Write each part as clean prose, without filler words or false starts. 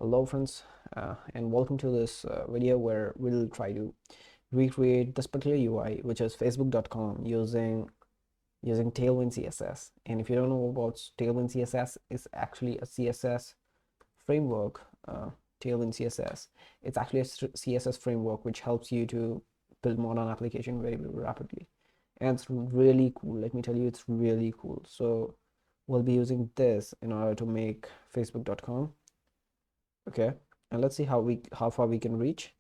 Hello friends, and welcome to this video where we'll try to recreate this particular UI, which is facebook.com using Tailwind CSS. And if you don't know about Tailwind CSS, it's actually a CSS framework. Tailwind CSS, it's actually a CSS framework which helps you to build modern application very, very rapidly, and it's really cool. Let me tell you, it's really cool. So we'll be using this in order to make facebook.com. Okay, and let's see how far we can reach.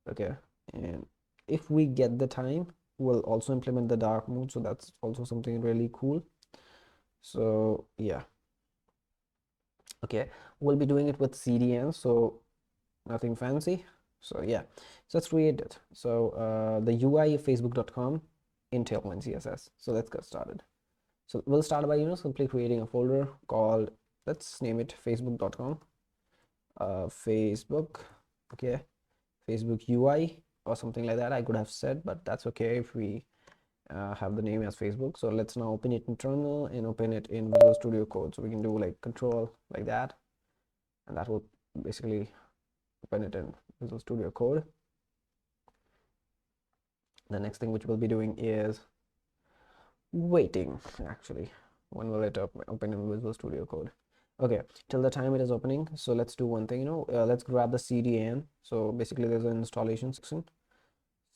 Okay, and if we get the time, we'll also implement the dark mode, so that's also something really cool. So yeah, okay, we'll be doing it with CDN, so nothing fancy. So yeah, so let's create it. So the UI of facebook.com in Tailwind CSS. So let's get started. So we'll start by simply creating a folder called, let's name it facebook.com. Facebook, okay, Facebook UI or something like that I could have said, but that's okay if we have the name as Facebook. So let's now open it in terminal and open it in Visual Studio Code. So we can do like control like that, and that will basically open it in Visual Studio Code. The next thing which we'll be doing is waiting. Actually, when will it open in Visual Studio Code? Okay, till the time it is opening. So let's do one thing, let's grab the CDN. So basically there's an installation section.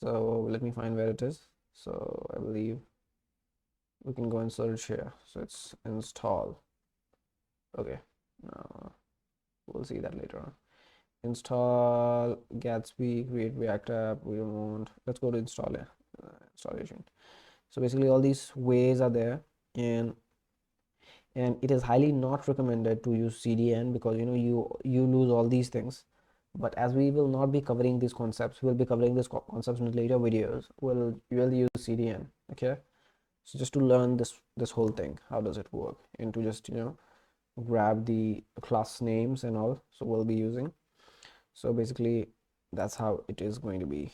So let me find where it is. So I believe we can go and search here. So it's install. Okay, we'll see that later on. Install Gatsby, create React app. We don't want. Let's go to installation. So basically all these ways are there, and it is highly not recommended to use CDN because you lose all these things. But as we will not be covering these concepts, we'll be covering these concepts in later videos. We'll use CDN. Okay, so just to learn this whole thing, how does it work, and to just grab the class names and all, so we'll be using. So basically that's how it is going to be.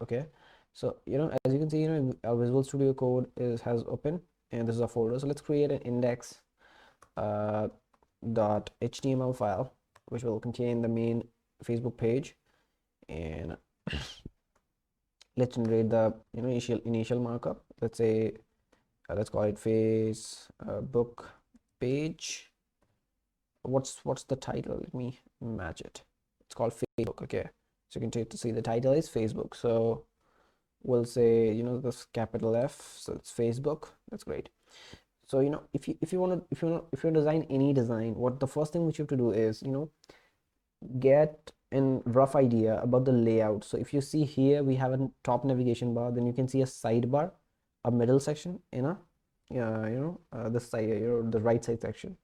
Okay, so as you can see, our Visual Studio Code has open, and this is a folder. So let's create an index .html file which will contain the main Facebook page, and let's generate the initial markup. Let's say let's call it Facebook page. What's the title? Let me match it. It's called Facebook. Okay, so you can take to see the title is Facebook. So we'll say this capital F, so it's Facebook. That's great. So if you design any design, what the first thing which you have to do is get a rough idea about the layout. So if you see here, we have a top navigation bar, then you can see a sidebar, a middle section, the side, the right side section.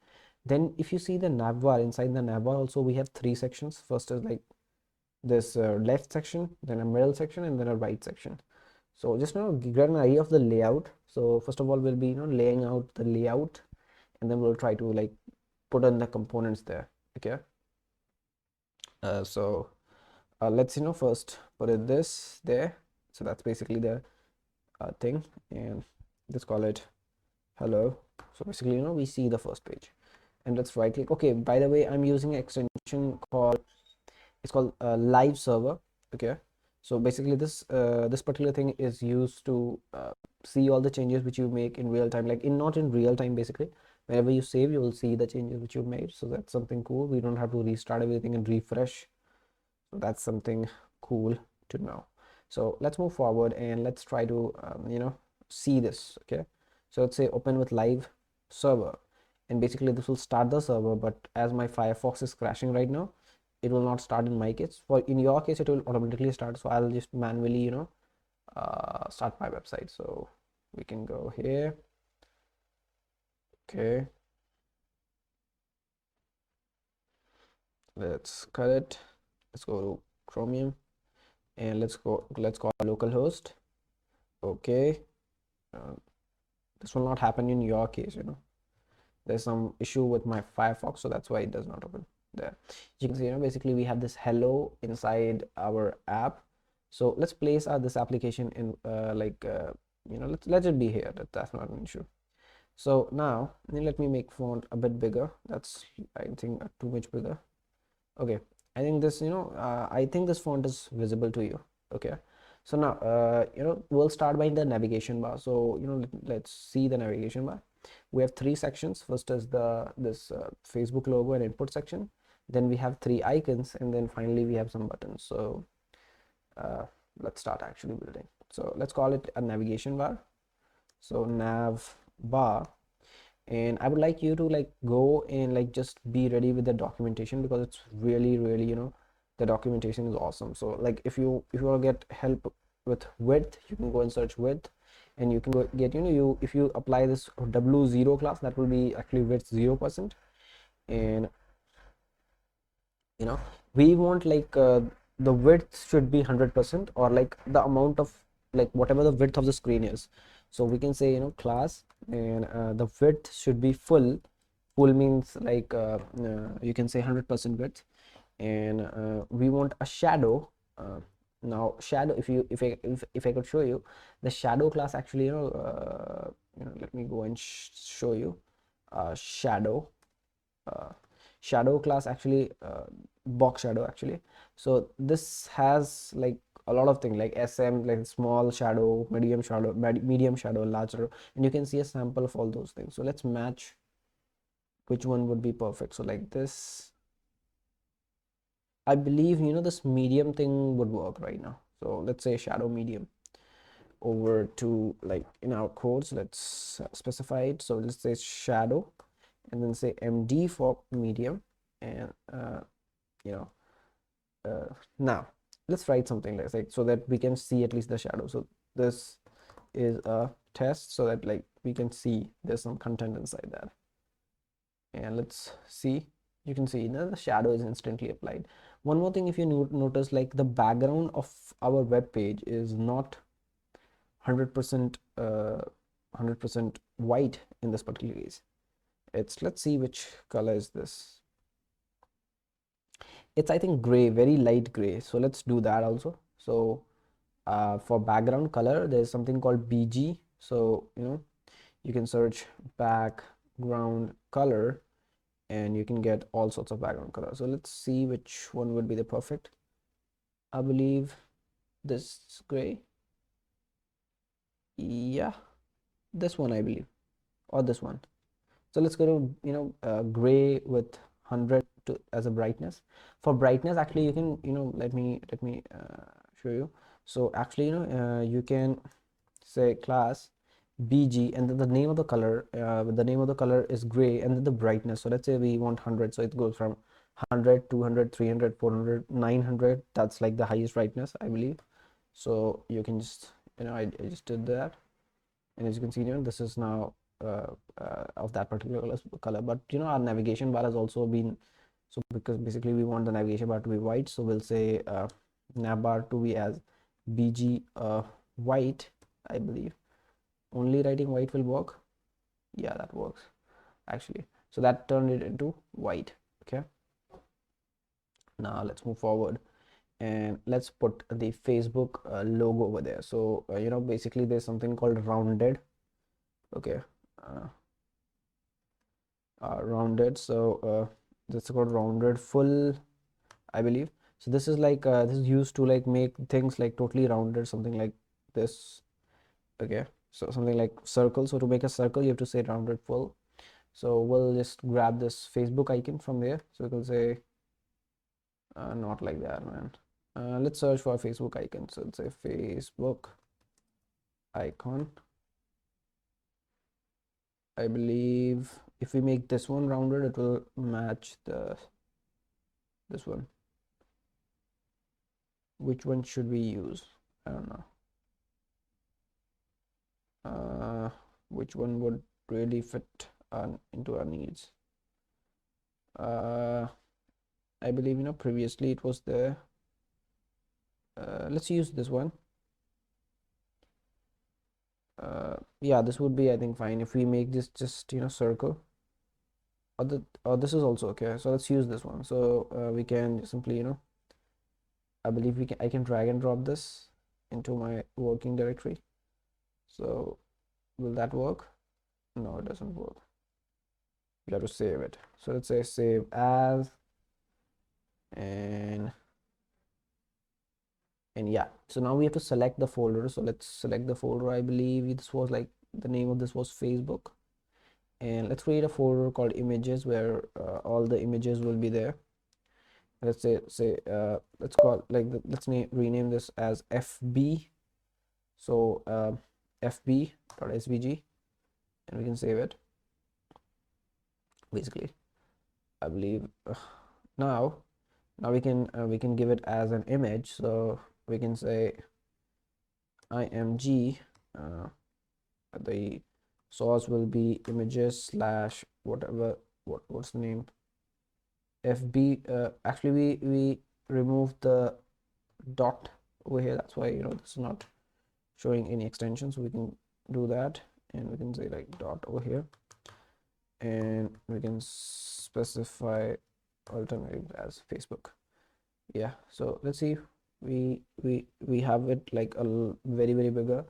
Then if you see the navbar, inside the navbar also we have three sections. First is like this left section, then a middle section, and then a right section. So just get an idea of the layout. So first of all, we'll be laying out the layout, and then we'll try to like put in the components there. Okay, so let's first put it this there. So that's basically the thing, and let's call it hello. So basically we see the first page, and let's right click. Okay, by the way, I'm using an extension called live server. Okay, so basically this particular thing is used to see all the changes which you make in real time, like not in real time. Basically whenever you save, you will see the changes which you made. So that's something cool. We don't have to restart everything and refresh. So that's something cool to know. So let's move forward and let's try to see this. Okay, so let's say open with live server, and basically this will start the server, but as my Firefox is crashing right now, it will not start in my case. In your case, it will automatically start. So I'll just manually start my website. So we can go here. Okay, let's cut it. Let's go to Chromium, and let's call localhost. Okay, this will not happen in your case. There's some issue with my Firefox, so that's why it does not open there. You can see basically we have this hello inside our app. So let's place this application in let's let it be here. That's not an issue. So now let me make font a bit bigger. That's, I think, too much bigger. Okay, I think this, I think this font is visible to you. Okay, so now we'll start by the navigation bar. So let's see the navigation bar. We have three sections. First is this Facebook logo and input section. Then we have three icons, and then finally we have some buttons. So uh, let's start actually building. So let's call it a navigation bar. So nav bar, and I would like you to like go and like just be ready with the documentation, because it's really really the documentation is awesome. So like if you want to get help with width, you can go and search width, and you can go get if you apply this w0 class, that will be actually width 0%. And we want like the width should be 100%, or like the amount of like whatever the width of the screen is. So we can say class, and the width should be full means like you can say 100% width. And we want a shadow. Now shadow, if I could show you the shadow class, actually let me go and show you shadow shadow class, actually box shadow actually. So this has like a lot of things like sm, like small shadow, medium shadow, larger, and you can see a sample of all those things. So let's match which one would be perfect. So like this, I believe this medium thing would work right now. So let's say shadow medium. Over to like in our codes, let's specify it. So let's say shadow, and then say md for medium. And you know now let's write something like so that we can see at least the shadow. So this is a test, so that like we can see there's some content inside that. And let's see, you can see the shadow is instantly applied. One more thing, if you notice, like the background of our web page is not 100% 100% white in this particular case. It's, let's see which color is this. It's, I think, gray, very light gray. So let's do that also. So for background color, there's something called bg. So you can search background color, and you can get all sorts of background color. So let's see which one would be the perfect. I believe this gray. Yeah, this one I believe, or this one. So let's go to gray with 100 as a brightness. For brightness, actually you can let me show you. So actually you can say class bg, and then the name of the color, the name of the color is gray, and then the brightness. So let's say we want 100, so it goes from 100, 200, 300, 400, 900. That's like the highest brightness, I believe. So you can just I just did that, and as you can see this is now of that particular color. But our navigation bar has also been, so because basically we want the navigation bar to be white, so we'll say nav bar to be as bg white. I believe only writing white will work. Yeah, that works actually. So that turned it into white. Okay, now let's move forward, and let's put the Facebook logo over there. So basically there's something called rounded. Okay, uh, rounded. So this is called rounded full, I believe. So this is like this is used to like make things like totally rounded, something like this. Okay, so something like circle. So to make a circle, you have to say rounded full. So we'll just grab this Facebook icon from there. So we'll say not like that, man. Let's search for a Facebook icon. So let's say Facebook icon. I believe if we make this one rounded, it will match this one. Which one should we use? I don't know. Which one would really fit into our needs? I believe previously it was there. Let's use this one. Yeah, this would be, I think, fine if we make this just circle. Or this is also okay. So let's use this one. So we can simply I believe I can drag and drop this into my working directory. So will that work? No, it doesn't work. You have to save it. So let's say save as, and yeah, so now we have to select the folder. So let's select the folder. I believe this was like, the name of this was Facebook, and let's create a folder called images where all the images will be there. Let's say let's call like let's rename this as FB. So fb.svg, and we can save it. Basically, I believe now we can give it as an image. So we can say img, the source will be images slash whatever, what's the name, fb. Actually we removed the dot over here, that's why this is not showing any extension. So we can do that, and we can say like dot over here, and we can specify alternative as Facebook. Yeah, so let's see, we have it like a very bigger.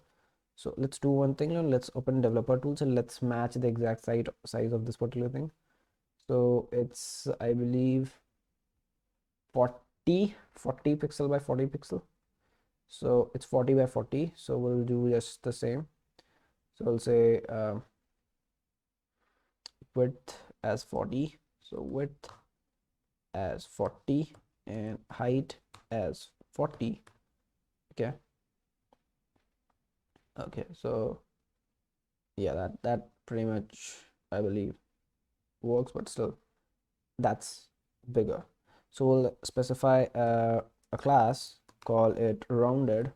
So let's do one thing now. Let's open developer tools and let's match the exact size of this particular thing. So it's, I believe, 40 pixel by 40 pixel. So it's 40 by 40. So we'll do just the same. So I'll say width as 40. So width as 40 and height as 40. Okay. Okay. So yeah, that pretty much, I believe, works, but still that's bigger. So we'll specify a class, call it rounded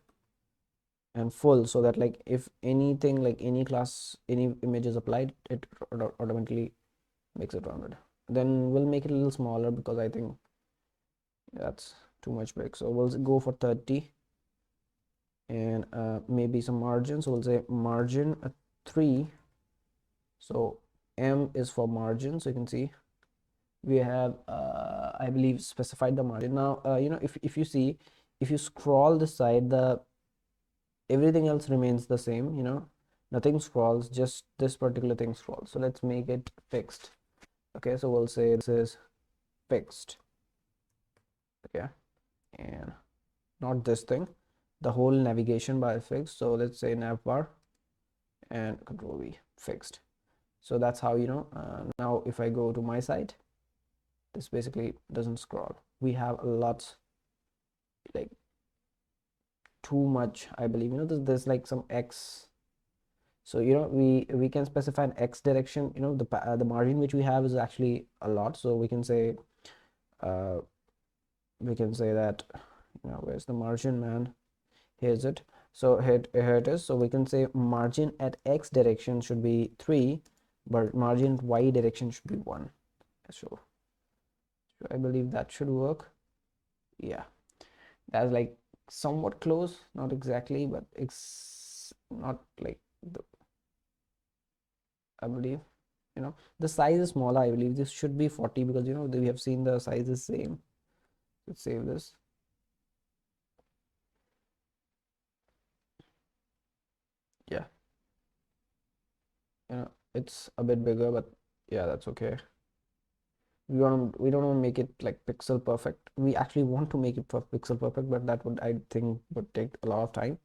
and full, so that like if anything, like any class, any image is applied, it automatically makes it rounded. Then we'll make it a little smaller because I think that's too much big. So we'll go for 30, and maybe some margin. So we'll say margin 3. So M is for margin. So you can see we have I believe specified the margin. Now if you see, if you scroll this side, the everything else remains the same, nothing scrolls, just this particular thing scrolls. So let's make it fixed. Okay, so we'll say this is fixed. Okay, and not this thing, the whole navigation bar is fixed. So let's say navbar and control V, fixed. So that's how now if I go to my site, this basically doesn't scroll. We have lots, like too much, I believe. There's like some X. So we can specify an X direction. The margin which we have is actually a lot. So we can say uh, that where's the margin, man? Here's it. So here it is. So we can say margin at X direction should be 3, but margin Y direction should be 1. So I believe that should work. Yeah, that's like somewhat close, not exactly, but it's not like the, I believe, the size is smaller. I believe this should be 40 because we have seen the size is same. Let's save this. Yeah, it's a bit bigger, but yeah, that's okay. We don't want to make it like pixel perfect. We actually want to make it pixel perfect, but that would, I think, would take a lot of time.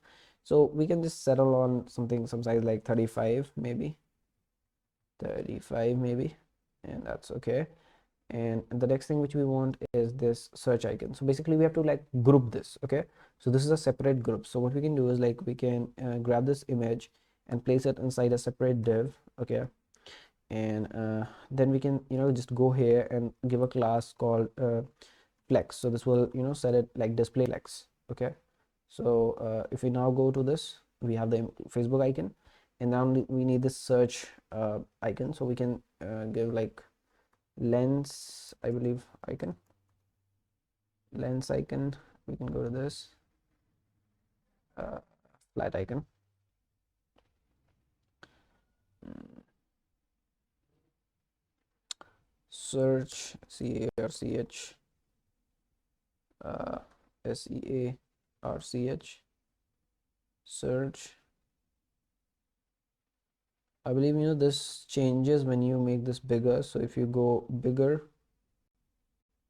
So we can just settle on some size like 35 maybe. 35 maybe, and that's okay. And the next thing which we want is this search icon. So basically we have to like group this. Okay, so this is a separate group. So what we can do is like we can grab this image and place it inside a separate div. Okay, and then we can just go here and give a class called flex. So this will set it like display flex. Okay, so if we now go to this, we have the Facebook icon, and now we need this search icon. So we can give like lens, I believe, icon, lens icon. We can go to this flat icon. Search, CARCH, SEARCH, search, I believe this changes when you make this bigger. So if you go bigger,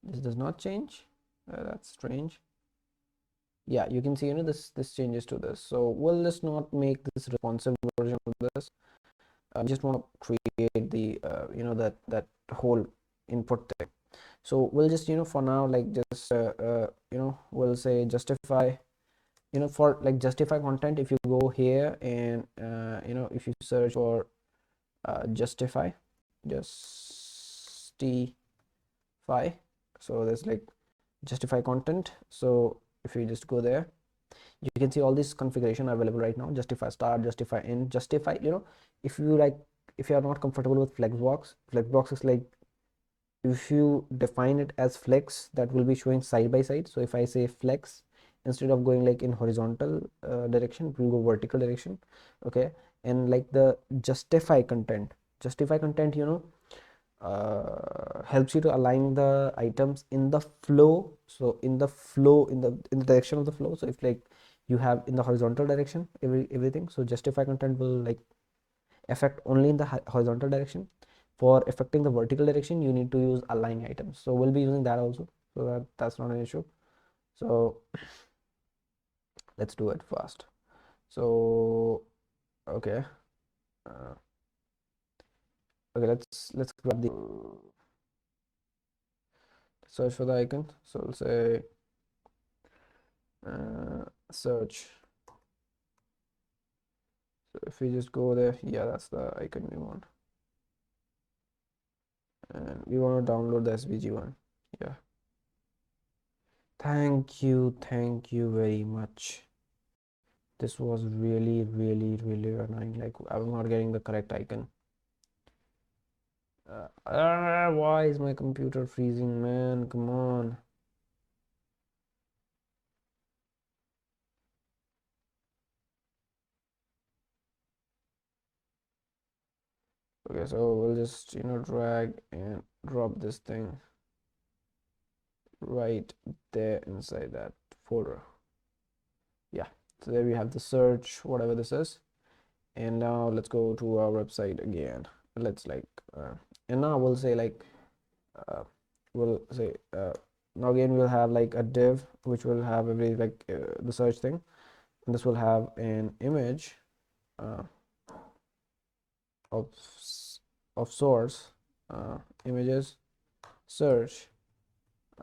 this does not change. That's strange. Yeah, you can see this changes to this. So we'll just not make this responsive version of this. I just want to create the that whole input thing. So we'll just for now, like, just we'll say justify, for like justify content. If you go here and if you search for justify, so there's like justify content. So if you just go there, you can see all this configuration available right now: justify start, justify end, justify, if you like, if you are not comfortable with flexbox is like, if you define it as flex, that will be showing side by side. So if I say flex, instead of going like in horizontal direction, it will go vertical direction. Okay. And like the justify content, helps you to align the items in the flow. So in the flow, in the direction of the flow. So if like you have in the horizontal direction everything, so justify content will like affect only in the horizontal direction. For affecting the vertical direction, you need to use align items. So we'll be using that also, so that's not an issue. So let's do it fast. So okay, uh, okay, let's grab the search for the icon. So we'll say search. So if we just go there, yeah, that's the icon we want, and we want to download the SVG one. Yeah, thank you very much. This was really, really, really annoying. Like, I'm not getting the correct icon. Why is my computer freezing, man? Come on. Okay, so we'll just drag and drop this thing right there inside that folder. Yeah, so there we have the search, whatever this is. And now let's go to our website again. Let's like and now we'll say like we'll say now again we'll have like a div which will have every like the search thing, and this will have an image uh, of source, images, search.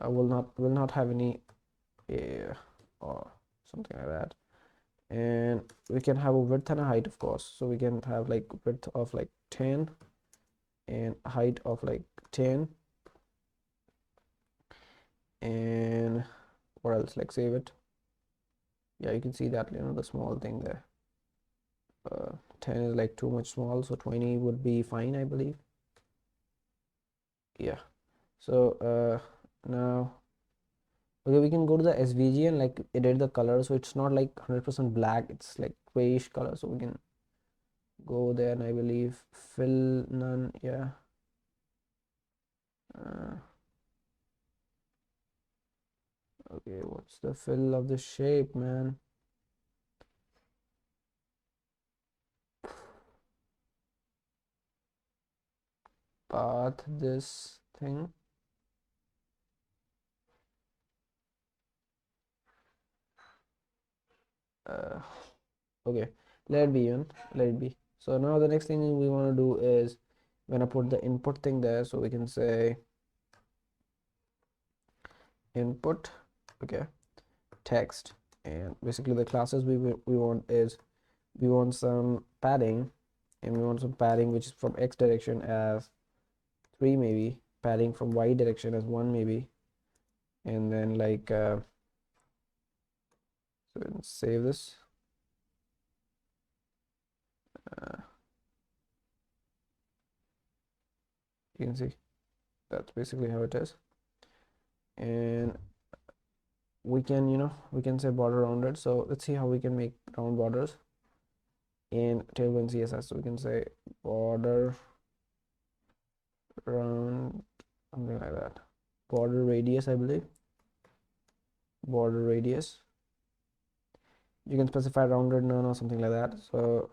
Will not have any or something like that. And we can have a width and a height, of course. So we can have like width of like 10 and height of like 10. And what else? Like save it. Yeah, you can see that the small thing there. 10 is like too much small, so 20 would be fine, I believe. Yeah. So now, okay, we can go to the SVG and like edit the color, so it's not like 100% black, it's like grayish color. So we can go there, and I believe fill none. Yeah. Okay, what's the fill of the shape, man? Path, this thing. Okay, let it be, let it be. So now the next thing we want to do is we're gonna put the input thing there. So we can say input, okay, text, and basically the classes we want is we want some padding, and we want some padding which is from X direction as 3 maybe, padding from Y direction as 1 maybe, and then like so let's save this. You can see that's basically how it is. And we can we can say border rounded. So let's see how we can make round borders in Tailwind CSS. So we can say border round, something like that, border radius, I believe, border radius. You can specify rounded none or something like that. So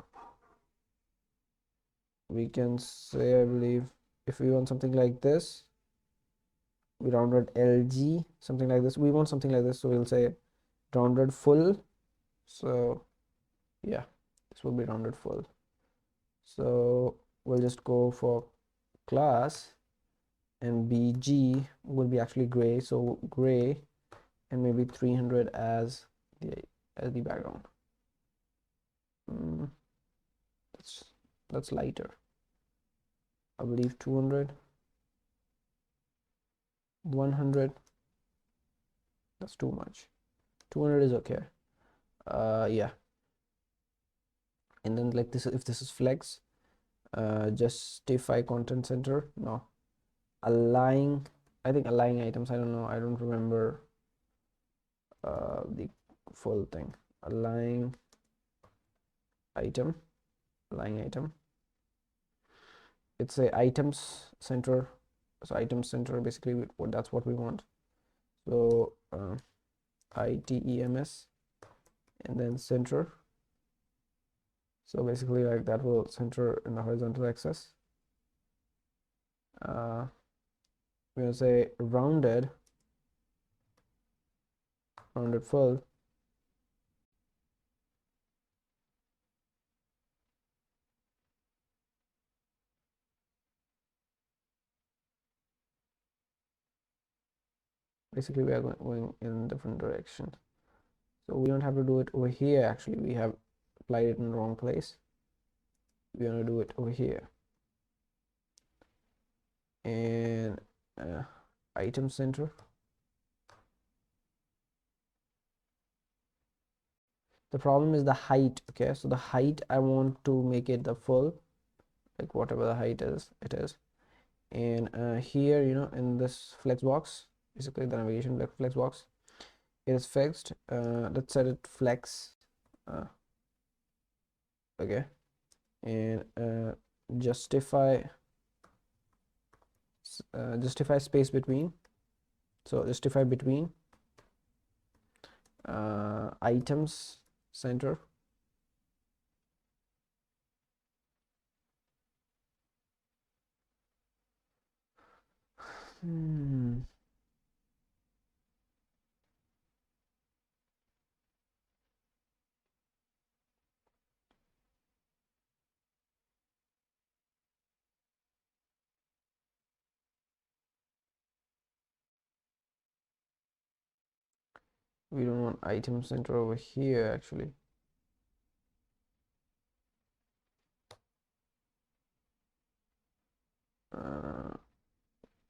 we can say, I believe, if we want something like this, we rounded LG, something like this. We want something like this, so we'll say rounded full. So yeah, this will be rounded full. So we'll just go for class, and BG will be actually gray, so gray, and maybe 300 as the background. That's lighter. I believe 200, 100. That's too much. 200 is okay. Yeah. And then like this, if this is flex, justify content center. No, align. I think align items. I don't know. I don't remember the full thing. Align item. Align item. It's a items center. So items center basically that's what we want. So items and then center. So basically like that will center in the horizontal axis. We're gonna say rounded full. Basically we are going in different direction, so we don't have to do it over here. Actually, we have applied it in the wrong place. We're gonna do it over here, and item center. The problem is the height. Okay, so the height, I want to make it the full, like whatever the height is, it is. And here, in this flex box, basically the navigation flex box, it is fixed. Let's set it flex. Okay, and justify space between. So justify between items center. We don't want item center over here actually.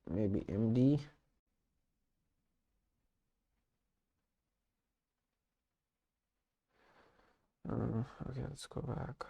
Maybe MD. Okay, let's go back.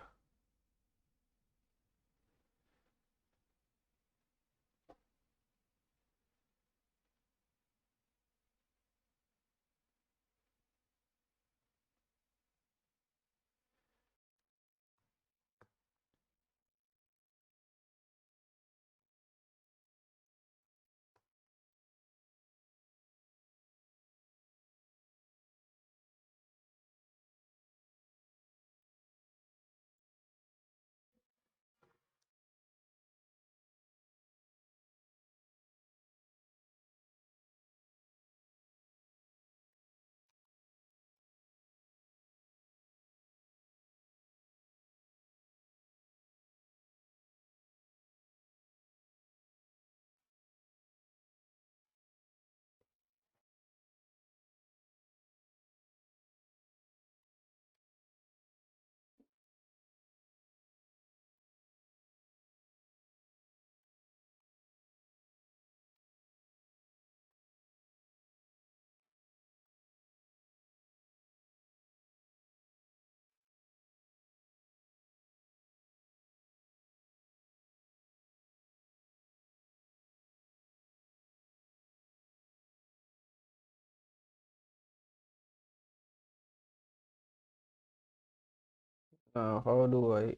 Now how do I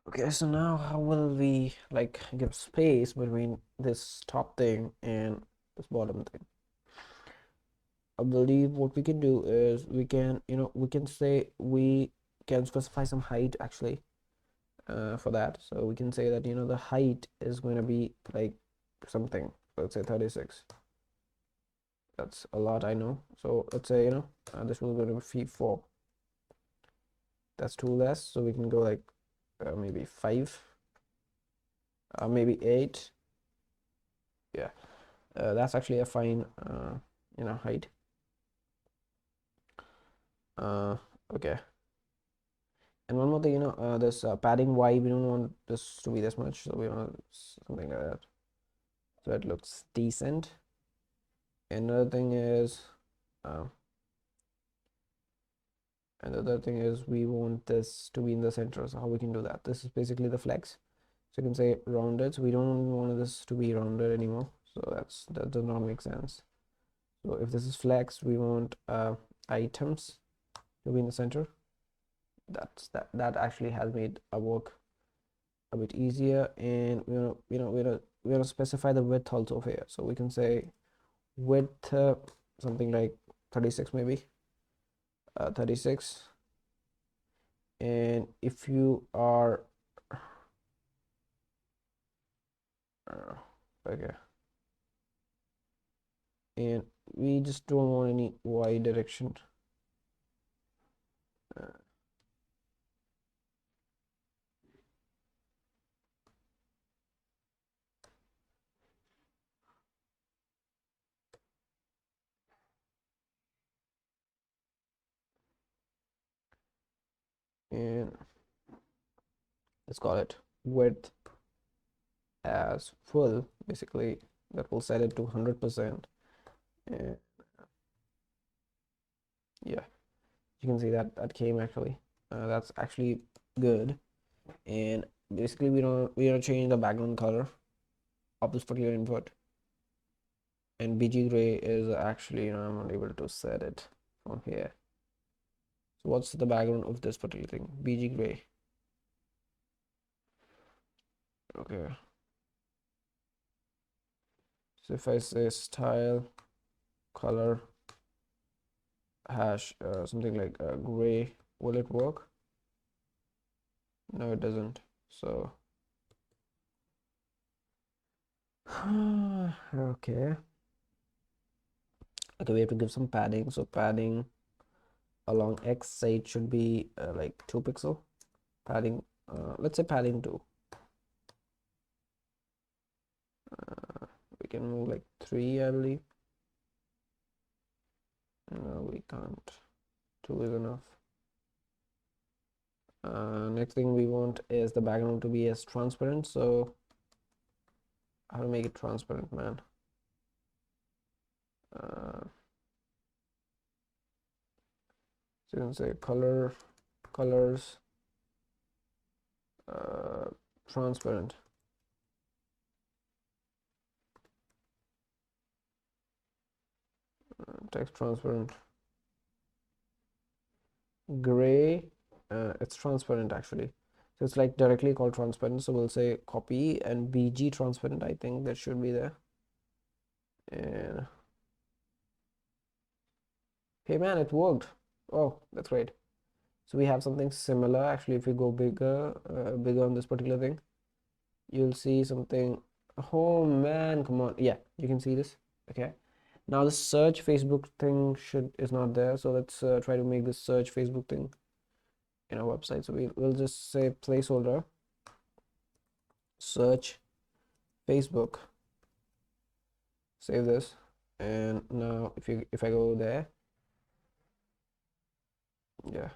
okay, so now how will we like give space between this top thing and this bottom thing? I believe what we can do is we can, we can say we can specify some height actually for that. So we can say that, the height is going to be like something, let's say 36. That's a lot, I know. So let's say, this will go to be 4. That's too less. So we can go like maybe 5, maybe 8. Yeah, that's actually a fine, height. Okay. And one more thing, this padding, why we don't want this to be this much, so we want something like that, so it looks decent. Another thing is, uh, we want this to be in the center. So how we can do that? This is basically the flex. So you can say rounded. So we don't want this to be rounded anymore. So that does not make sense. So if this is flex, we want items to be in the center. That actually has made our work a bit easier. And we're gonna specify the width also here. So we can say width something like 36 maybe, 36. And if you are okay, and we just don't want any y direction. And let's call it width as full. Basically that will set it to 100%. And yeah, you can see that came actually, that's actually good. And basically we don't change the background color of this particular input. And BG gray is actually, I'm not able to set it from here. So what's the background of this particular thing? BG gray. Okay, so if I say style color hash something like gray, will it work? No, it doesn't. So okay, we have to give some padding. So padding along X side should be like 2 pixel padding. Let's say padding 2. We can move like 3, I believe. No, we can't. 2 is enough. Next thing we want is the background to be as transparent. So how to make it transparent, man? So you can say colors transparent. Text transparent. Gray, it's transparent actually. So it's like directly called transparent. So we'll say copy and BG transparent. I think that should be there. And hey man, it worked. Oh, that's great. So we have something similar actually. If we go bigger on this particular thing, you'll see something. Oh man, come on. Yeah, you can see this. Okay, now the search Facebook thing is not there. So let's try to make this search Facebook thing in our website. So we'll just say placeholder search Facebook, save this. And now if I go there, yeah,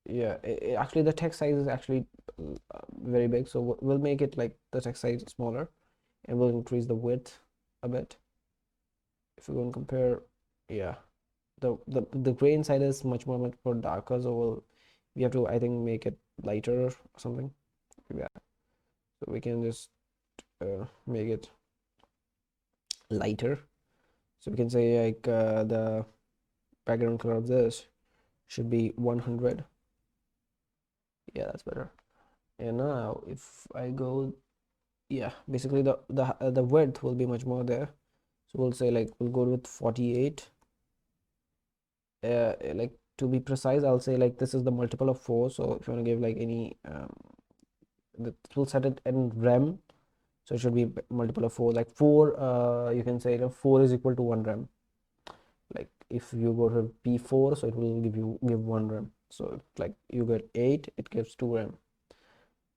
yeah, actually the text size is actually very big, so we'll make it like the text size smaller, and we'll increase the width a bit. If we go and compare, yeah, the gray inside is much more darker, so we have to, I think, make it lighter or something. Yeah, so we can just make it lighter. So we can say like the background color of this should be 100. Yeah, that's better. And now if I go, yeah, basically the width will be much more there. So we'll say like we'll go with 48. Like to be precise, I'll say like this is the multiple of 4. So if you want to give like any we'll set it in rem, so it should be multiple of 4, like 4. You can say 4 is equal to 1 rem. Like if you go to p4, so it will give 1 rem. So like you get 8, it gives 2 rem.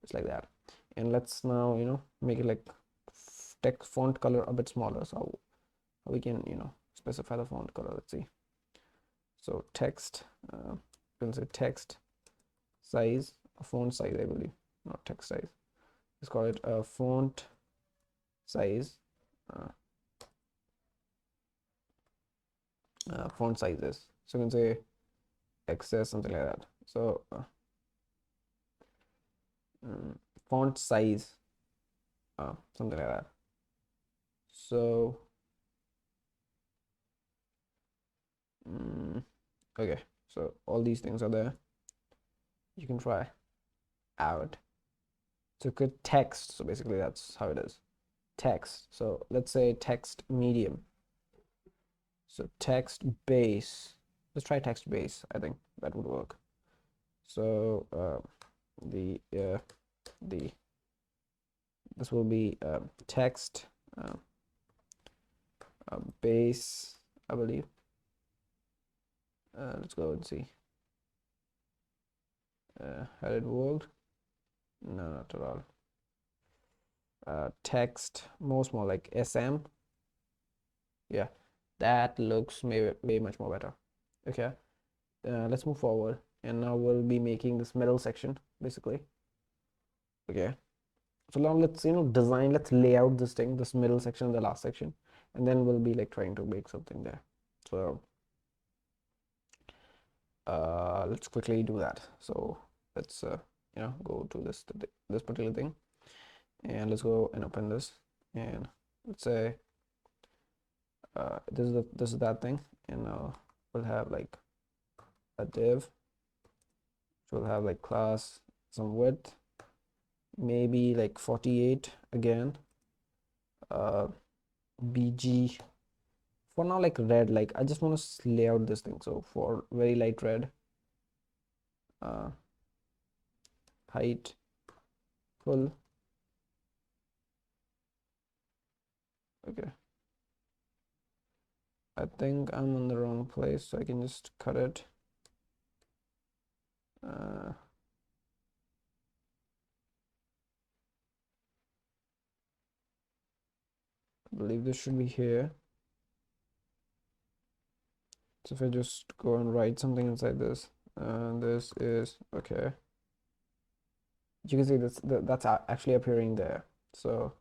It's like that. And let's now make it like text font color a bit smaller, so we can specify the font color. Let's see. So text, we'll say text size, font size, I believe, not text size. Let's call it a font size. Font sizes. So you can say XS, something like that. So font size, something like that. So okay, so all these things are there. You can try out. So good text. So basically that's how it is. Text. So let's say text medium. So text base. Let's try text base. I think that would work. So this will be text base, I believe. Let's go and see. Had it worked? No, not at all. Text more small, like SM. Yeah, that looks way much more better. Okay, let's move forward, and now we'll be making this middle section basically. Okay, so now let's design, let's lay out this thing, this middle section, the last section, and then we'll be like trying to make something there. So let's quickly do that. So let's go to this particular thing, and let's go and open this, and let's say this is that thing, and now we'll have like a div, which will have like class, some width, maybe like 48 again, bg for now, like red, like I just want to lay out this thing, so for very light red, height full. Okay, I think I'm in the wrong place, so I can just cut it. I believe this should be here. So if I just go and write something inside this, this is okay. You can see that's actually appearing there. So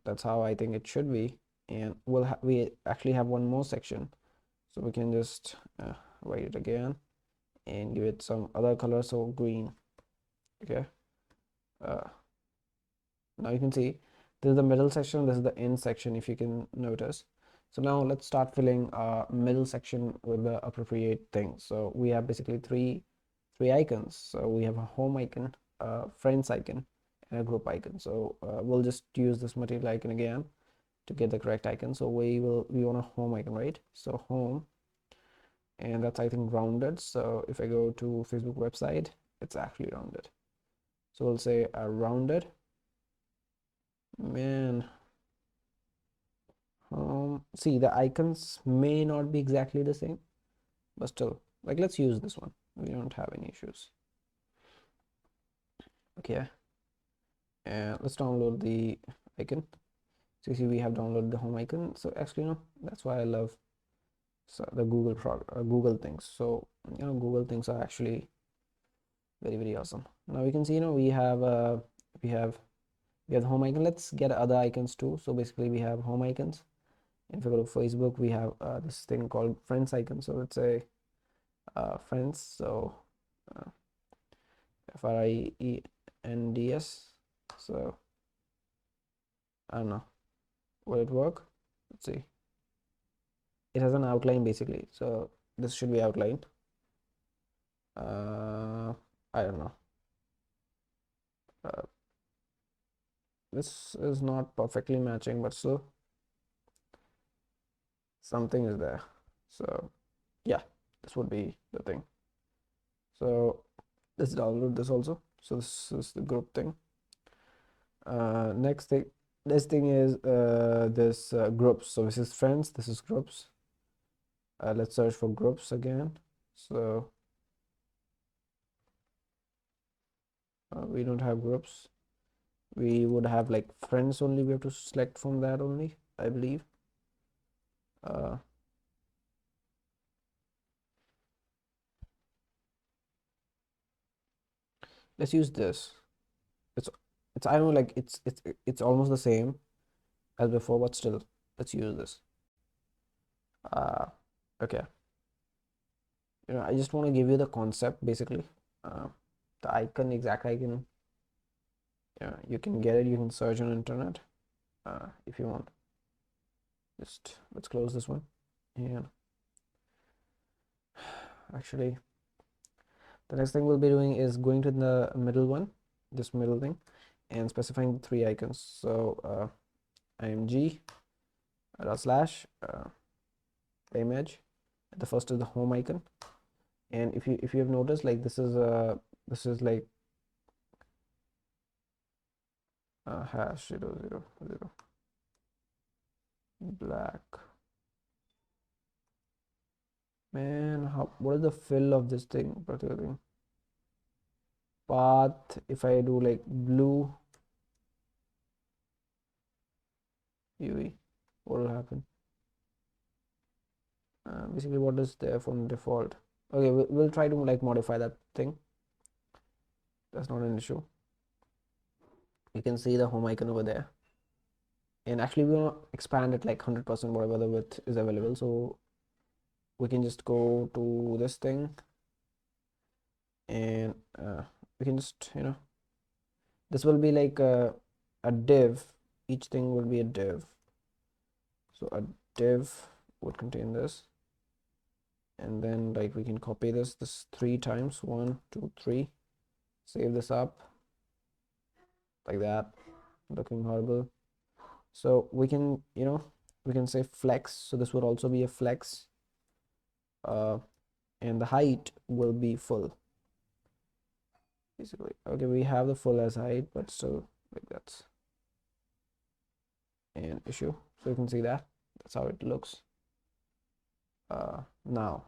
that's how I think it should be. And we actually have one more section, so we can just write it again and give it some other color, so green. Okay, now you can see this is the middle section, this is the end section, if you can notice. So now let's start filling our middle section with the appropriate things. So we have basically three icons. So we have a home icon, a friends icon, and a group icon. So we'll just use this material icon again to get the correct icon. So we want a home icon, right? So home, and that's I think rounded. So if I go to Facebook website, it's actually rounded. So we'll say rounded. Man, see, the icons may not be exactly the same, but still, like, let's use this one. We don't have any issues. Okay, and let's download the icon. So you see we have downloaded the home icon. So actually that's why I love the Google things. So Google things are actually very awesome. Now we can see we have the home icon. Let's get other icons too. So basically we have home icons. If we go to Facebook, we have this thing called friends icon. So let's say friends. So friends. So I don't know, will it work? Let's see. It has an outline basically, so this should be outlined. I don't know. This is not perfectly matching, but still something is there. So yeah, this would be the thing. So let's download this also. So this is the group thing. Next thing, this thing is this groups. So this is friends, this is groups. Let's search for groups again. So we don't have groups. We would have like friends only. We have to select from that only, I believe. Let's use this. It's I know, like it's almost the same as before, but still let's use this. Okay, I just want to give you the concept basically. The icon, exact icon, you can get it, you can search on internet if you want. Just let's close this one, and actually the next thing we'll be doing is going to the middle one, this middle thing, and specifying the 3 icons. So img slash image. The first is the home icon, and if you have noticed, like this is like hash 000 black. Man, what is the fill of this thing, particular thing? Path, if I do like blue UV, what will happen? Basically what is there from default. Okay, we'll try to like modify that thing. That's not an issue. You can see the home icon over there, and actually we want to expand it like 100%, whatever the width is available. So we can just go to this thing, and we can just this will be like a div. Each thing will be a div. So a div would contain this, and then like we can copy this 3 times, 1 2 3, save this up like that, looking horrible. So we can we can say flex, so this would also be a flex, and the height will be full basically. Okay, we have the full as height, but still like that's an issue. So you can see that's how it looks now.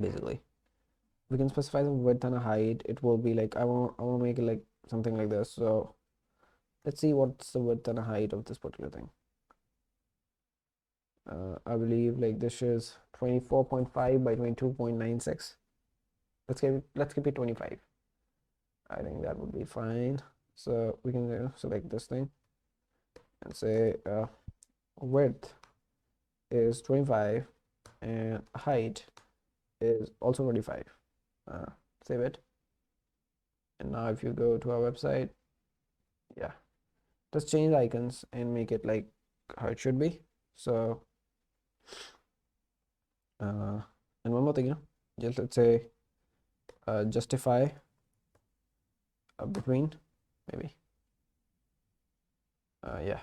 Basically we can specify the width and a height. It will be like I want to make it like something like this. So let's see what's the width and a height of this particular thing. I believe like this is 24.5 by 22.96. Let's keep it 25. I think that would be fine. So we can select this thing and say width is 25 and height is also 25. Save it. And now if you go to our website, yeah, just change the icons and make it like how it should be. So and one more thing, just let's say justify between, maybe yeah,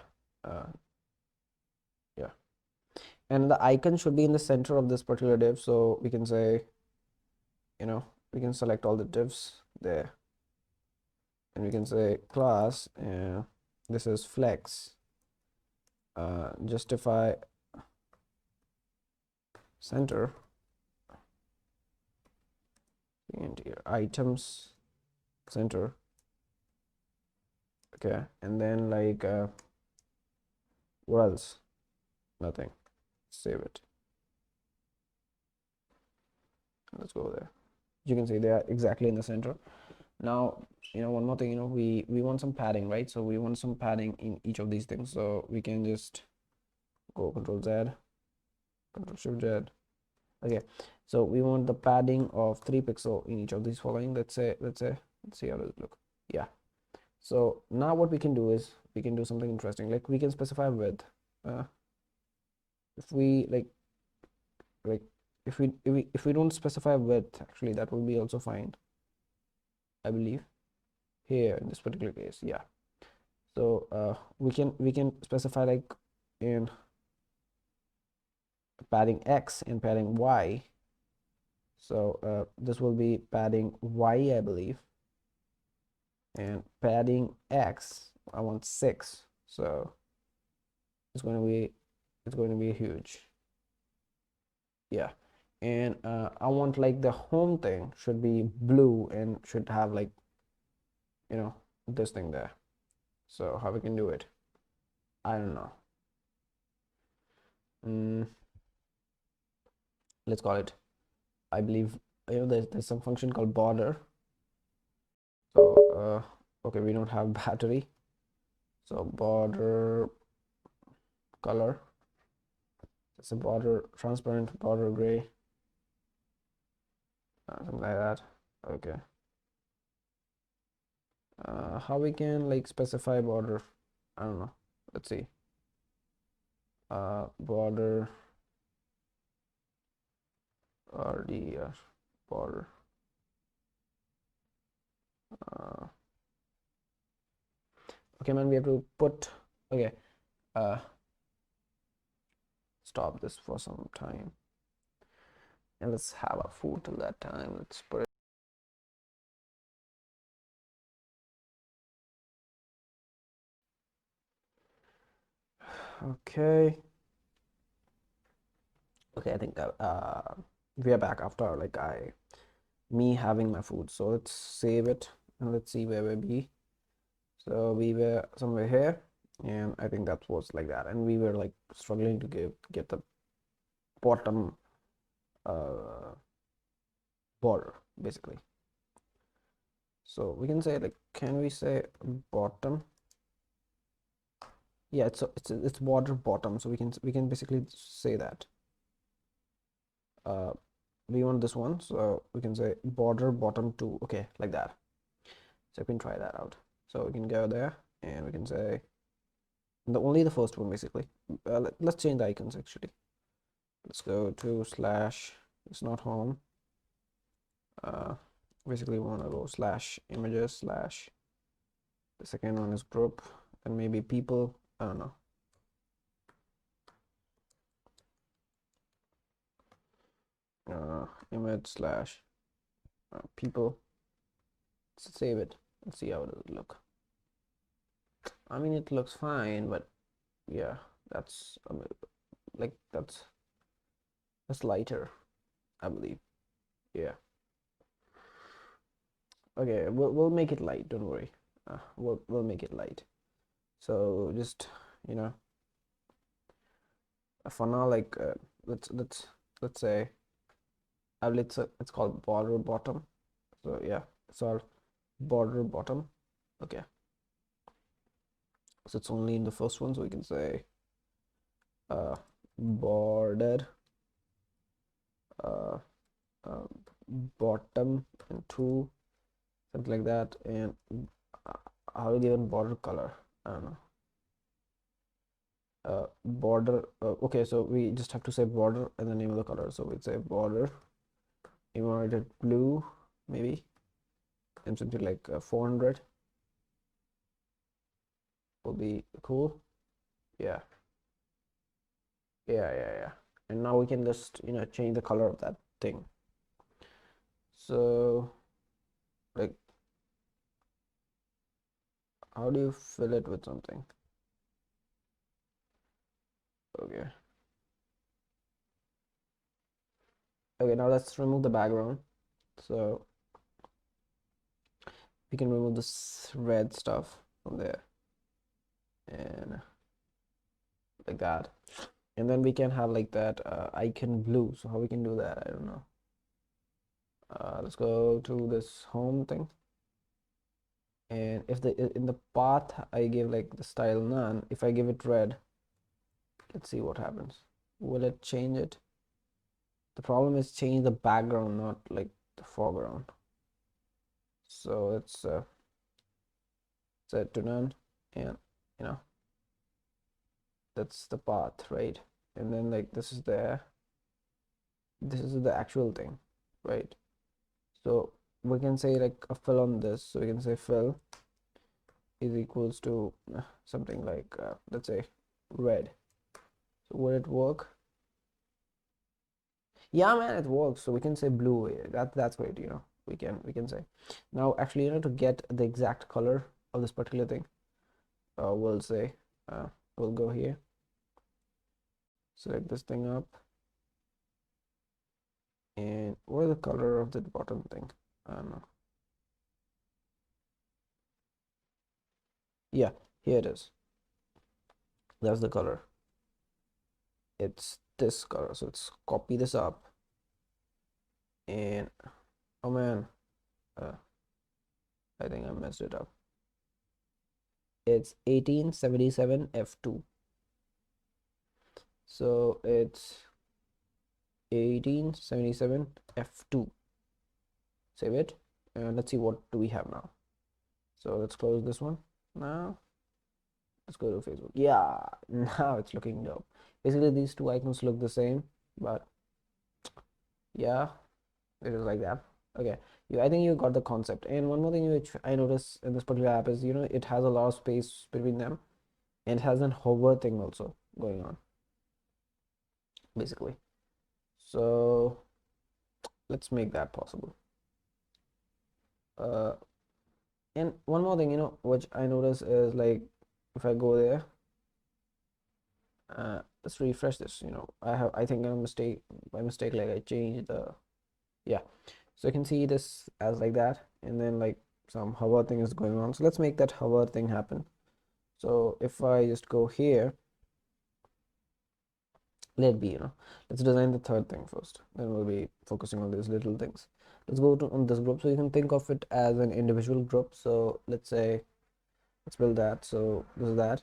and the icon should be in the center of this particular div. So we can say we can select all the divs there, and we can say class, this is flex, justify center, and here items center. Okay, and then like what else? Nothing. Save it. Let's go there. You can see they are exactly in the center. Now one more thing, we want some padding, right? So we want some padding in each of these things. So we can just go Control Z, Control Shift Z. Okay, so we want the padding of 3 pixel in each of these following. Let's see how does it look. Yeah, so now what we can do is we can do something interesting. Like we can specify width. If we like if we don't specify width, actually that will be also fine, I believe, here in this particular case. Yeah, so we can specify like in padding X and padding Y. So this will be padding Y, I believe, and padding X, I want 6. So it's going to be huge. Yeah. And I want like the home thing should be blue and should have like, you know, this thing there. So how we can do it, I don't know. Let's call it, I believe, there's some function called border. So okay, we don't have battery, so border color, it's a border transparent, border gray, something like that. Okay. How we can like specify border, I don't know. Let's see. Border RDR border. Okay, man, we have to put, okay, stop this for some time and let's have our food till that time. Let's put it. Okay. Okay, I think we are back after like me having my food. So let's save it and let's see where we be. So we were somewhere here, and I think that was like that, and we were like struggling to get the bottom border basically. So we can say like, can we say bottom? Yeah, it's border bottom, so we can basically say that we want this one, so we can say border bottom 2. Okay, like that. So we can try that out. So we can go there and we can say only the first one basically. Let's change the icons actually. Let's go to slash, it's not home. Basically we want to go slash images slash, the second one is group, and maybe people, I don't know. Image slash people. Let's save it and see how it would look. I mean, it looks fine, but yeah, that's like that's lighter, I believe. Yeah. Okay, we'll make it light. Don't worry. We'll make it light. So just, you know, for now, like let's say it's called border bottom. So yeah, it's all border bottom. Okay. So it's only in the first one, so we can say border uh, uh, bottom and 2, something like that. And how do you give border color? I don't know. Border, okay, so we just have to say border and the name of the color. So we'd say border, you want it blue maybe, and something like 400 will be cool. Yeah. Yeah. And now we can just, you know, change the color of that thing. So like, how do you fill it with something? Okay. Okay, now let's remove the background. So we can remove this red stuff from there and like that. And then we can have like that icon blue. So how we can do that, I don't know. Let's go to this home thing, and if in the path I give like the style none, if I give it red, let's see what happens. Will it change it? The problem is change the background, not like the foreground. So let's set to none, and you know, that's the path, right? And then like this is the actual thing, right? So we can say like a fill on this, so we can say fill is equals to something like let's say red. So will it work? Yeah, man, it works. So we can say blue. That's great. We can say. Now, actually, to get the exact color of this particular thing, we'll say, uh, we'll go here, select this thing up, and what is the color of the bottom thing? I don't know. Yeah, here it is. That's the color. It's this color. So let's copy this up, and oh man, uh, I think I messed it up. It's 1877 F2. So it's 1877 F2. Save it, and let's see what do we have now. So let's close this one. Now let's go to Facebook. Yeah, now it's looking dope. Basically these two icons look the same, but yeah, it is like that. Okay, I think you got the concept. And one more thing which I noticed in this particular app is, it has a lot of space between them, and it has an hover thing also going on, basically. So let's make that possible. And one more thing, which I notice is, like, if I go there, let's refresh this. I think a mistake by mistake, like, I changed the, yeah. So you can see this as like that, and then like some hover thing is going on. So let's make that hover thing happen. So if I just go here, let be, let's design the third thing first, then we'll be focusing on these little things. Let's go to on this group. So you can think of it as an individual group. So let's say, let's build that. So this is that,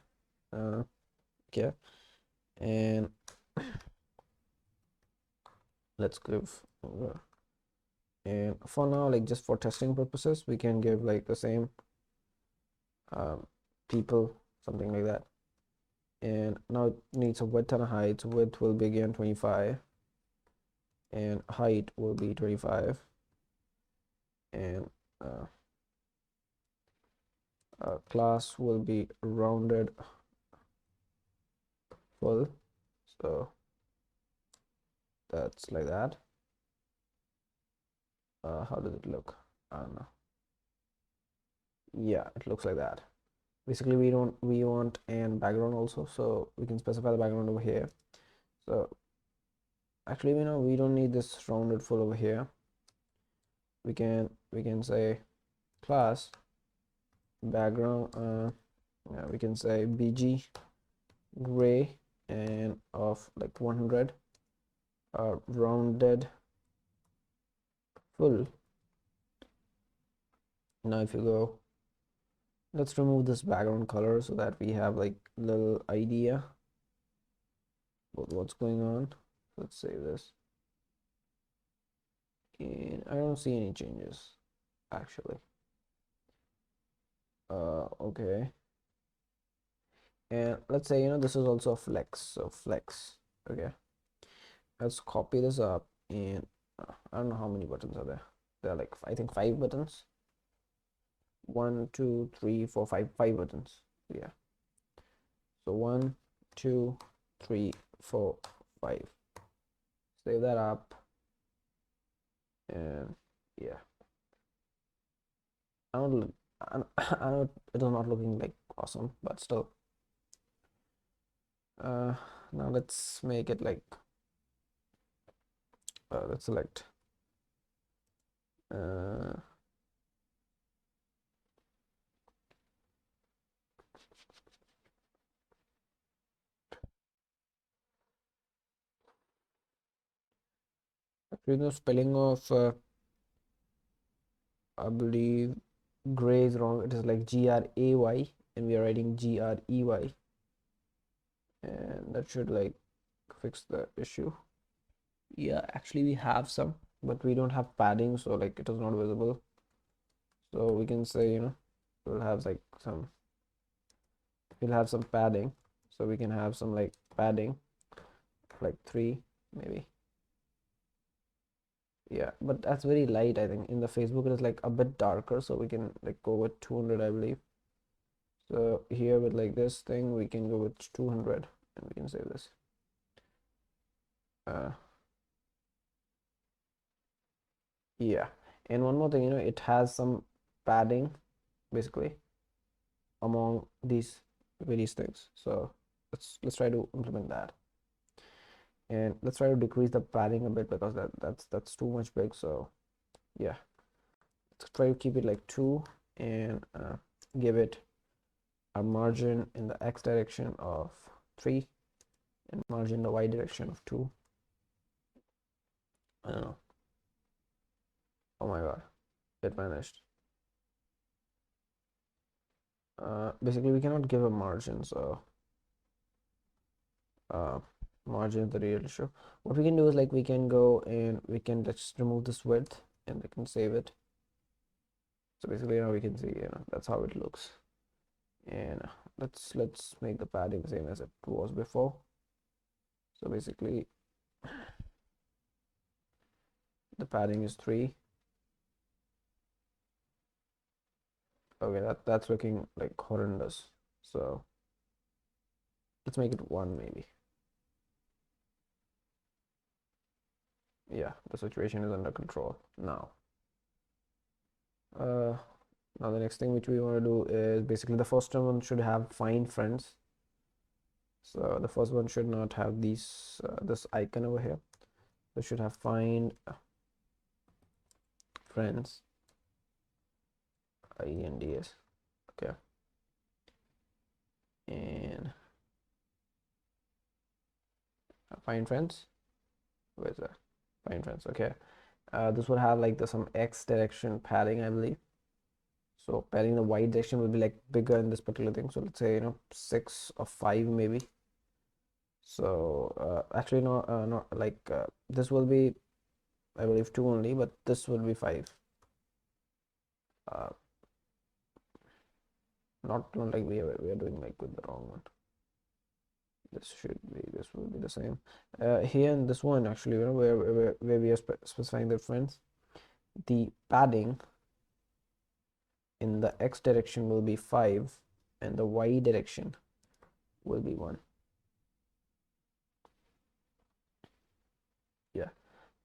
okay, and let's give, and for now, like, just for testing purposes, we can give like the same, people, something like that. And now it needs a width and a height. So width will be again 25, and height will be 25, and class will be rounded full. So that's like that. How does it look? I don't know. Yeah, it looks like that. Basically, we want an background also, so we can specify the background over here. So actually, we don't need this rounded full over here. We can say class background, yeah, we can say bg gray and of like 100, rounded full. Now if you go, let's remove this background color so that we have like little idea about what's going on. Let's save this, and I don't see any changes actually. Okay, and let's say, this is also a flex. So flex, okay, let's copy this up, and I don't know how many buttons are there. There are like, I think 5 buttons. 1 2 3 4 5 buttons. Yeah, so 1 2 3 4 5. Save that up, and yeah, I don't look, I know it is not looking like awesome, but still. Now let's make it like, let's select, actually the spelling of, I believe gray is wrong. It is like gray, and we are writing grey, and that should like fix the issue. Yeah, actually we have some, but we don't have padding, so like it is not visible. So we can say, we'll have like we'll have some padding. So we can have some like padding, like 3 maybe. Yeah, but that's very light. I think in the Facebook it is like a bit darker, so we can like go with 200, I believe. So here with like this thing, we can go with 200, and we can save this. Yeah, and one more thing, it has some padding basically among these various things. So let's try to implement that, and let's try to decrease the padding a bit because that's too much big. So yeah, let's try to keep it like 2, and give it a margin in the x direction of 3 and margin in the y direction of 2. I don't know. Oh my god, it vanished. Basically we cannot give a margin, so uh, margin is the real issue. What we can do is like we can go and we can just remove this width and we can save it. So basically now we can see, that's how it looks. And let's make the padding same as it was before. So basically the padding is 3. Okay, that's looking like horrendous. So let's make it 1 maybe. Yeah, the situation is under control now. Now the next thing which we want to do is basically the first one should have find friends. So the first one should not have these this icon over here. It should have find friends, INDS. Okay, and find friends. Where's that? Find friends. Okay, this would have like the some X direction padding, I believe. So padding the Y direction will be like bigger in this particular thing. So let's say 6 or 5 maybe. So actually not like this will be, I believe, 2 only, but this will be 5. Uh, not like we are doing like with the wrong one. This will be the same. Here in this one actually, where we are specifying the friends, the padding in the X direction will be 5 and the Y direction will be 1. Yeah,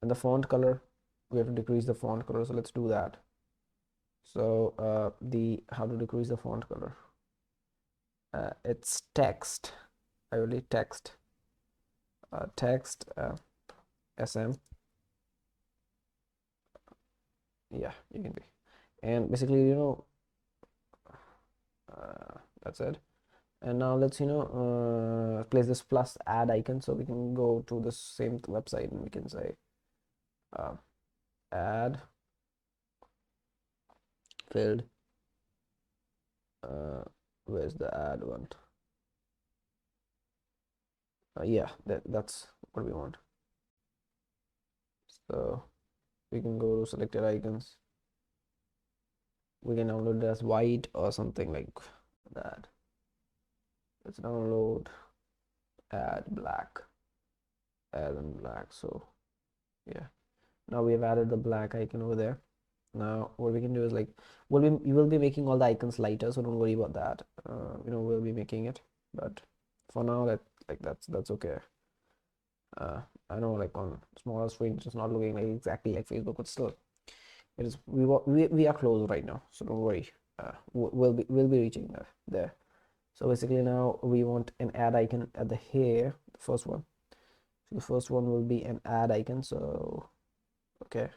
and the font color, we have to decrease the font color, so let's do that. So the how to decrease the font color, it's text, I really text SM. Yeah, you can be, and basically that's it. And now let's place this plus add icon, so we can go to the same website and we can say add filled. Where's the add one? Yeah, that's what we want. So we can go to selected icons. We can download it as white or something like that. Let's download add black, add and black. So yeah, now we have added the black icon over there. Now what we can do is like we will be making all the icons lighter, so don't worry about that. We'll be making it, but for now that's okay. I know like on smaller screen it's not looking like exactly like Facebook, but still it is, we are close right now, so don't worry. We'll be reaching there. So basically now we want an add icon at the here, the first one. So the first one will be an add icon. So okay,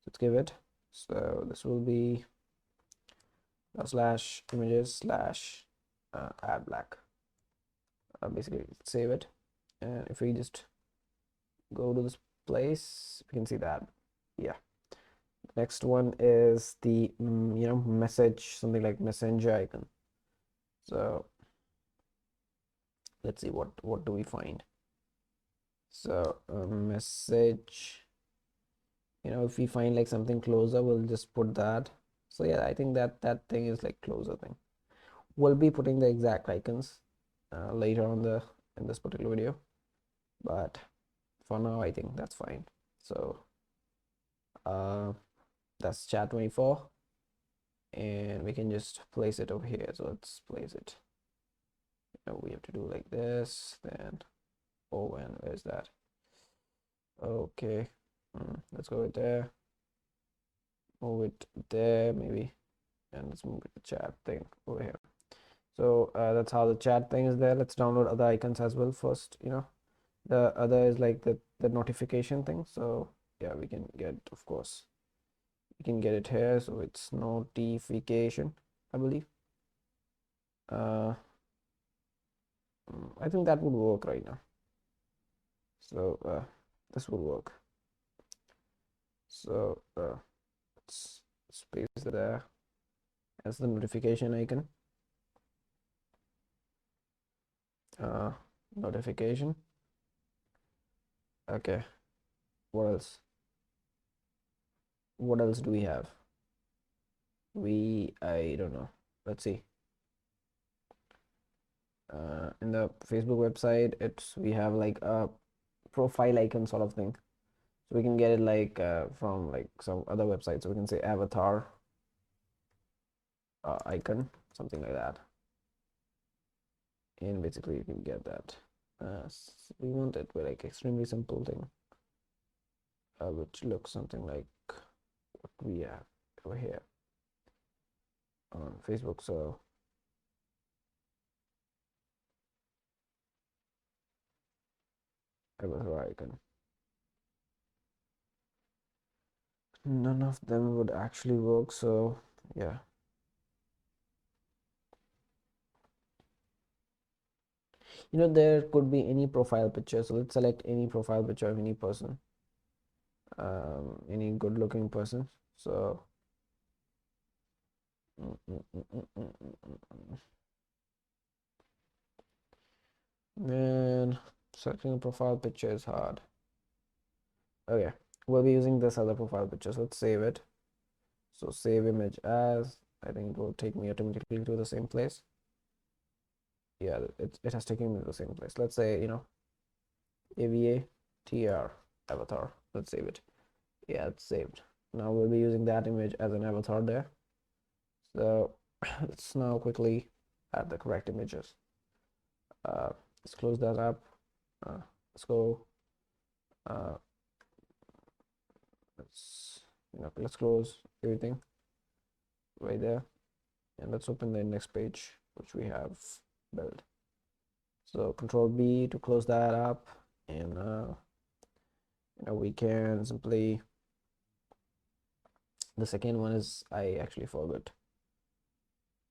let's give it. So this will be slash images slash add black. Basically save it, and if we just go to this place, we can see that. Yeah, next one is the message, something like messenger icon. So let's see what do we find. So message, if we find like something closer, we'll just put that. So yeah, I think that thing is like closer thing. We'll be putting the exact icons later on in this particular video, but for now I think that's fine. So that's chat 24, and we can just place it over here. So let's place it. We have to do like this, then and where's that? Okay, let's go right there. move it there maybe, and let's move the chat thing over here. So that's how the chat thing is there. Let's download other icons as well first. The other is like the notification thing. So yeah, we can get, of course, we can get it here. So it's notification, I believe. I think that would work right now. So this would work. So let's space there as the notification icon. Notification. Okay. What else? What else do we have? I don't know. Let's see. In the Facebook website, we have like a profile icon sort of thing. So we can get it like from like some other websites. So we can say avatar icon, something like that. And basically you can get that. We want it with like extremely simple thing, which looks something like what we have over here on Facebook. So avatar icon. None of them would actually work. So yeah. There could be any profile picture. So let's select any profile picture of any person, any good looking person. So man, selecting a profile picture is hard. Okay, we'll be using this other profile picture. So let's save it. So save image as, I think it will take me automatically to the same place. Yeah, it has taken me to the same place. Let's say, AVATR avatar. Let's save it. Yeah, it's saved. Now we'll be using that image as an avatar there. So let's now quickly add the correct images. Let's close that up. Let's go. Let's close everything right there, and let's open the index page which we have built. So Control B to close that up, and we can simply. The second one is, I actually forgot.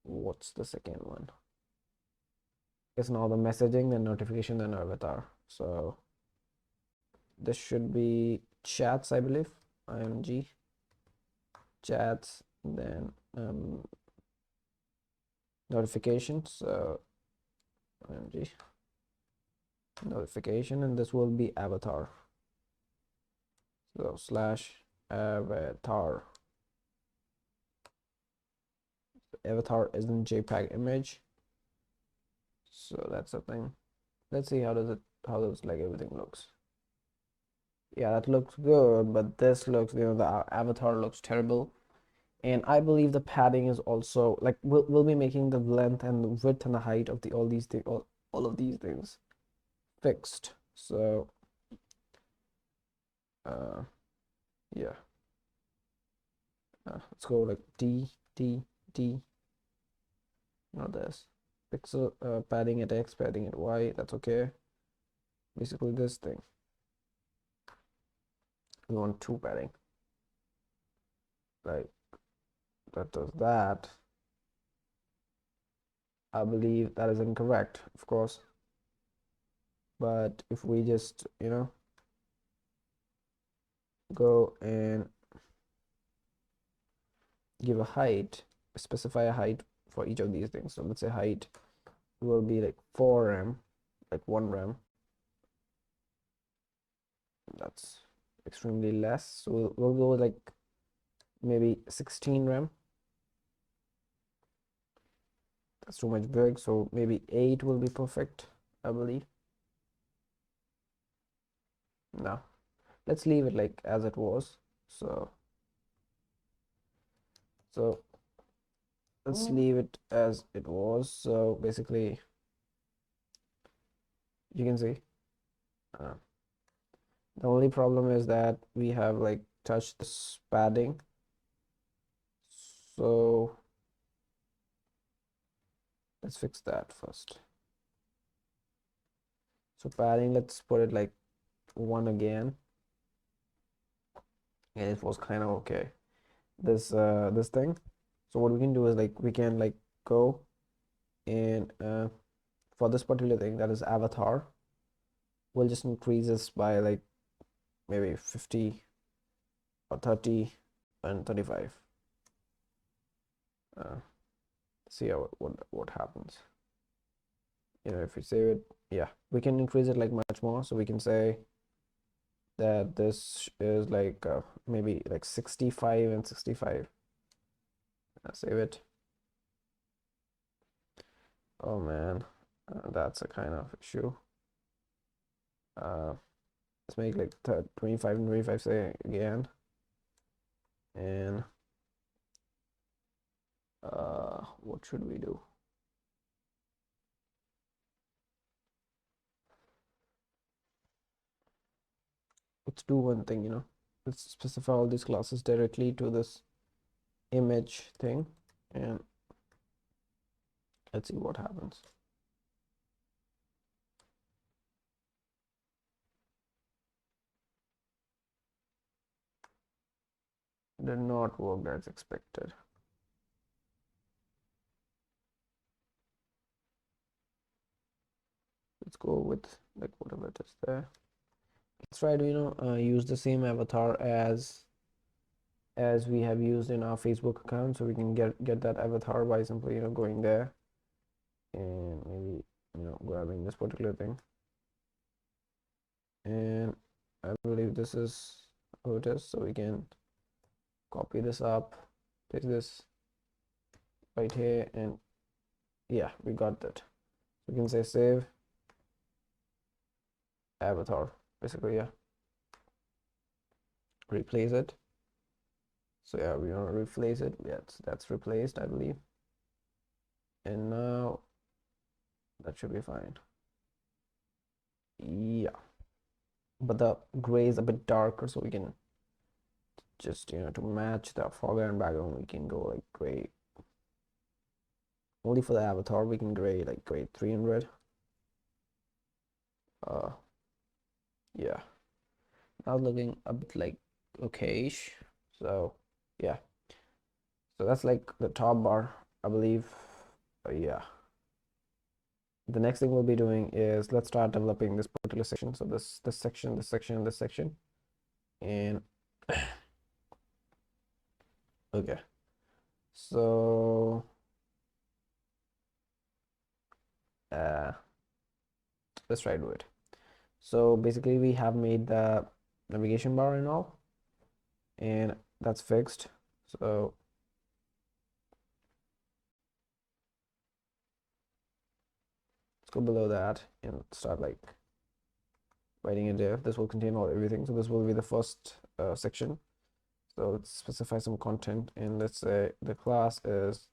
What's the second one? It's now the messaging, then notification, then avatar. So this should be chats, I believe. IMG chats, then notifications. So IMG notification, and this will be avatar. So /avatar. Avatar is in JPEG image. So that's the thing. Let's see how does like everything looks. Yeah, that looks good, but this looks, the avatar looks terrible. And I believe the padding is also like we'll be making the length and the width and the height of all these things, all of these things fixed. So yeah, let's go like D, not this pixel, padding at X, padding at Y. That's okay. Basically this thing, we want 2 padding, like that does that. I believe that is incorrect, of course, but if we just go and give a height, specify a height for each of these things. So let's say height will be like 4 rem, like 1 rem. That's extremely less. So we'll go with like maybe 16 rem. That's too much big. So maybe 8 will be perfect, I believe. No, let's leave it like as it was. So let's leave it as it was. So basically you can see the only problem is that we have like touched this padding, So let's fix that first. So padding, let's put it like 1 again. And it was kind of okay. This thing. So what we can do is like we can like go and for this particular thing, that is avatar, we'll just increase this by like maybe 50 or 30 and 35. See how what happens. If we save it, yeah, we can increase it like much more. So we can say that this is like maybe like 65 and 65. Save it. Oh man, that's a kind of issue. Let's make like 25 and 25 say again. And what should we do? Let's do one thing, let's specify all these classes directly to this image thing, and let's see what happens. Did not work as expected. Let's go with like whatever it is there. Let's try to use the same avatar as we have used in our Facebook account, so we can get that avatar by simply going there and maybe grabbing this particular thing. And I believe this is how it is, so we can copy this up, paste this right here, and yeah, we got that. We can say save avatar, basically. Yeah, replace it. So yeah, we want to replace it. Yeah, that's replaced, I believe. And now that should be fine. Yeah, but the gray is a bit darker, so we can just to match the foreground background, we can go like gray. Only for the avatar we can gray like gray 300. Yeah, now looking a bit like okayish. So yeah, so that's like the top bar, I believe. Yeah, the next thing we'll be doing is let's start developing this particular section. So this section, this section, this section, and okay, so let's try to do it. So basically we have made the navigation bar and all, and that's fixed. So let's go below that and start like writing a div. This will contain everything. So this will be the first section. So let's specify some content, and let's say the class is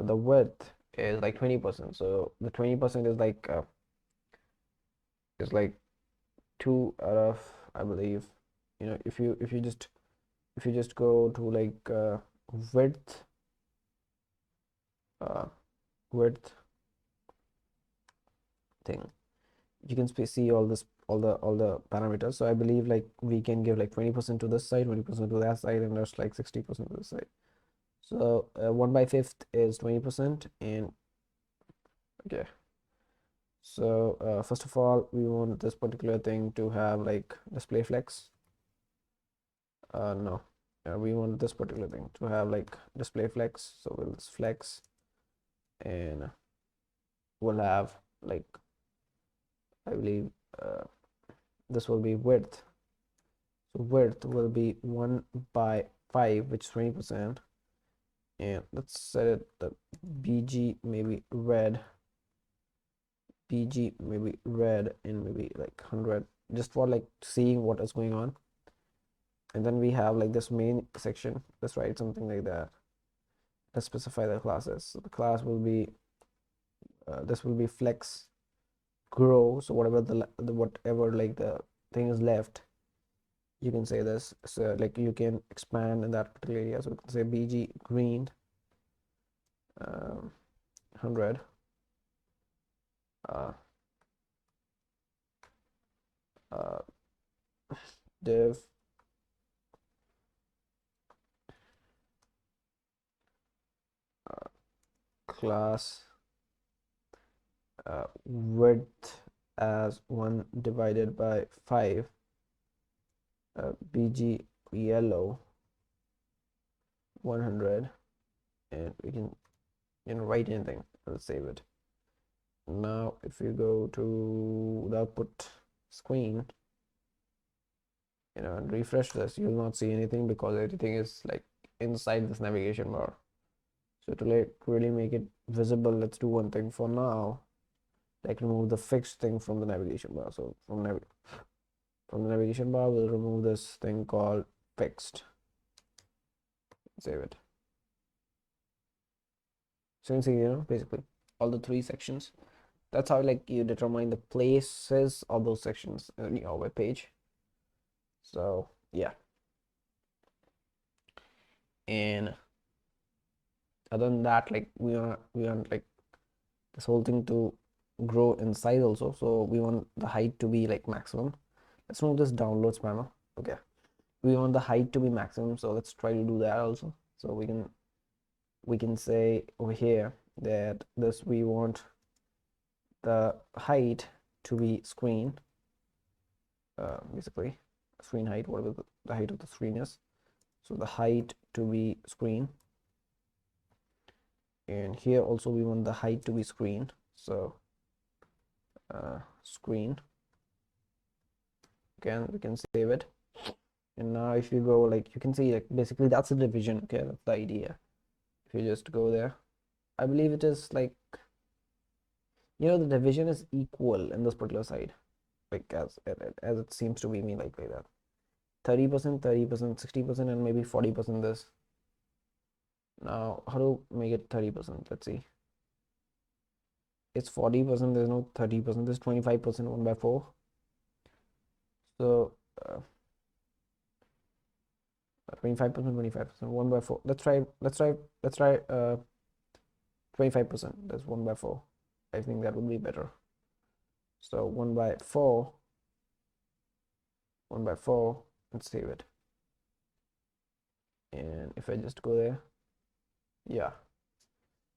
the width is like 20%. So the 20% is like 2 out of, I believe, if you just go to like width width thing, you can see all the parameters. So I believe like we can give like 20% to this side, 20% to that side, and there's like 60% to this side. So 1/5 is 20%. And okay, so first of all, we want this particular thing to have like display flex. No, we want this particular thing to have like display flex. So we'll flex, and we'll have like, I believe this will be width. So width will be 1/5, which is 20%. And let's set it the BG maybe red, BG maybe red, and maybe like 100, just for like seeing what is going on. And then we have like this main section. Let's write something like that. Let's specify the classes. So the class will be this will be flex grow. So whatever the whatever like the thing is left, you can say this, so like you can expand in that particular area. So we can say bg green 100 uh, uh, div class width as 1 divided by 5 bg yellow 100, and we can write anything. Let's save it. Now if you go to the output screen, and refresh this, you'll not see anything because everything is like inside this navigation bar. So to like really make it visible, let's do one thing for now, like remove the fixed thing from the navigation bar. So from the navigation bar, we'll remove this thing called fixed. Save it. So you can see, basically all the 3 sections. That's how like you determine the places of those sections in your web page. So yeah, and other than that, like we want like this whole thing to grow in size also. So we want the height to be like maximum. Let's move this downloads panel. Okay, we want the height to be maximum, so let's try to do that also. So we can say over here that this, we want the height to be screen, basically screen height, whatever the height of the screen is. So the height to be screen, and here also we want the height to be screen. So screen, again we can save it. And now if you go, like you can see, like basically that's the division. Okay, that's the idea. If you just go there, I believe it is like, the division is equal in this particular side, like as it seems to be me, like that 30%, 30%, 60%, and maybe 40% this. Now how to make it 30%? Let's see, it's 40%, there's no 30%, there's 25%, 1 by 4. So 25%, 25%, 1 by 4. Let's try 25%. That's 1 by 4. I think that would be better. So 1 by 4, 1 by 4, and save it. And if I just go there, yeah,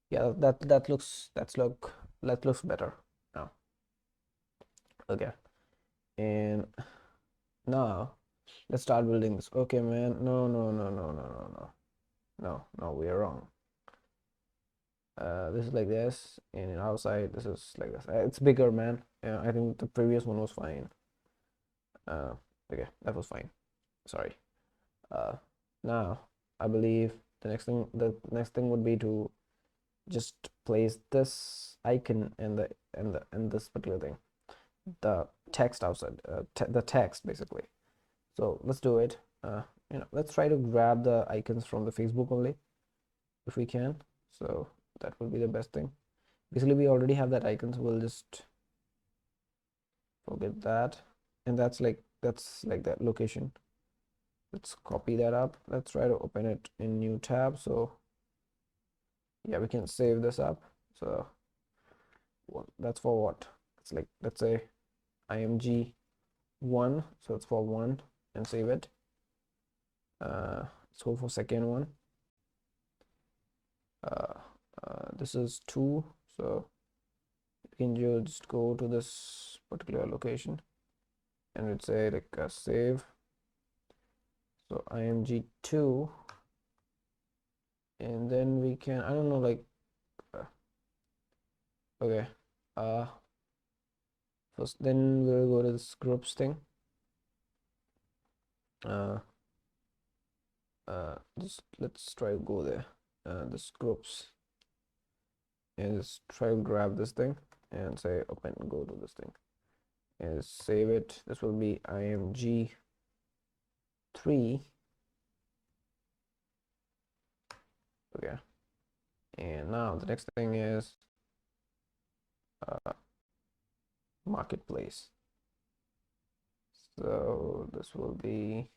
that looks better now. Okay, and now let's start building this. Okay, man, no, we are wrong. This is like this, and outside this is like this. It's bigger, man. Yeah, I think the previous one was fine. Okay, that was fine. Sorry. Now I believe the next thing would be to just place this icon in this particular thing, the text outside, the text basically. So let's do it. Let's try to grab the icons from the Facebook only if we can. So that would be the best thing. Basically we already have that icon, so we'll just forget that, and that's like that location. Let's copy that up. Let's try to open it in new tab. So yeah, we can save this up. So that's for what? It's like, let's say img1, so it's for 1, and save it. Let's go for second one. This is 2, so you can just go to this particular location and it's say like save. So img2, and then we can, I don't know, like okay, first then we'll go to this groups thing. Just let's try to go there, this groups, and just try to grab this thing and say open, go to this thing and save it. This will be img3. Okay, and now the next thing is marketplace. So this will be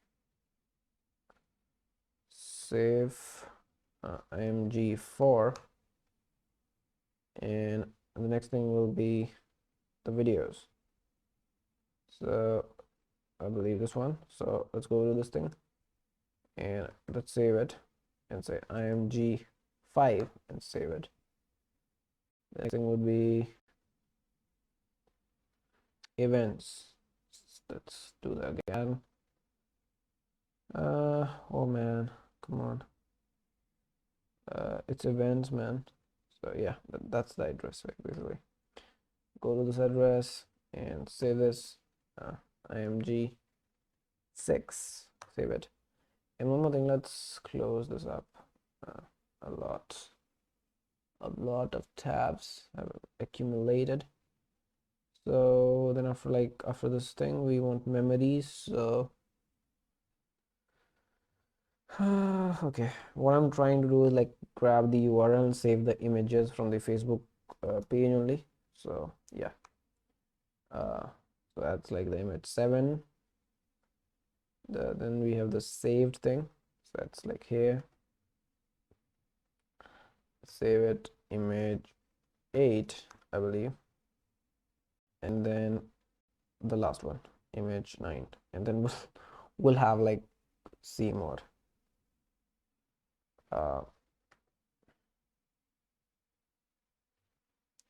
save img4, and the next thing will be the videos. So I believe this one. So let's go to this thing and let's save it and say img5 and save it. The next thing would be events. Let's do that again. Oh man, come on. It's events, man. So yeah, that's the address basically. Go to this address and save this img6, save it. And one more thing, let's close this up. A lot of tabs have accumulated. So then after this thing we want memories. So okay, what I'm trying to do is like grab the URL and save the images from the Facebook page only. So yeah, so that's like the image 7. Then we have the saved thing, so that's like here, save it, image 8 I believe, and then the last one, image 9, and then we'll have like see more.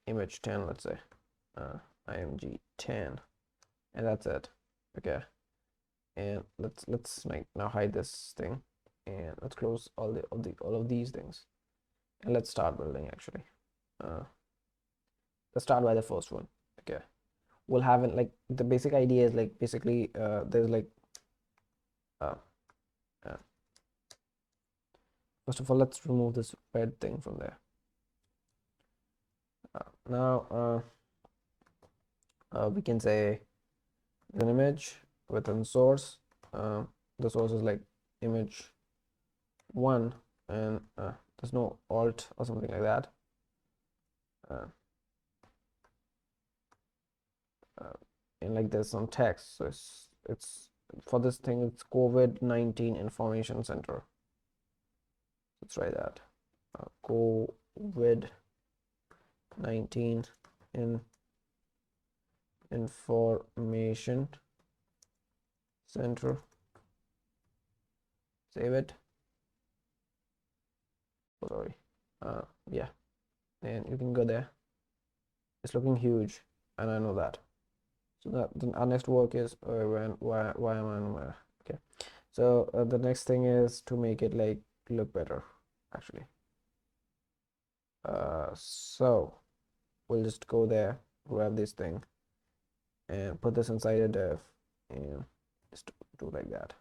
Image 10, let's say, img 10, and that's it. Okay, and let's like now hide this thing, and let's close all of these things, and let's start building actually. Let's start by the first one. Okay, we'll have it like the basic idea is like basically there's like uh, first of all, let's remove this red thing from there. Now we can say an image within source. The source is like image 1, and there's no alt or something like that. And like there's some text, so it's for this thing, it's COVID-19 Information Center. Let's try that. COVID-19 Information Center. Save it. Oh, sorry. Yeah, and you can go there. It's looking huge, and I know that. So that then our next work is why am I nowhere? Okay, so the next thing is to make it like look better actually. So we'll just go there, grab this thing, and put this inside a div, and just do like that.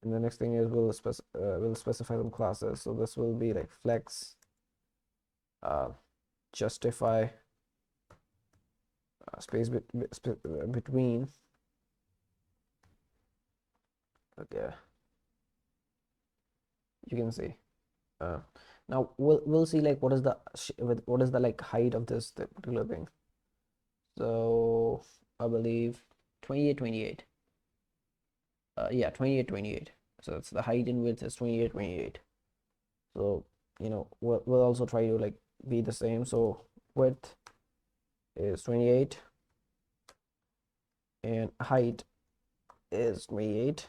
And the next thing is we'll specify some classes. So this will be like flex, justify, space between. Okay, you can see. Now we'll see like what is the like height of this particular thing. So I believe 2828. Yeah, 2828. So it's the height and width is 2828. So you know we'll also try to like be the same. So width is 28 and height is 28,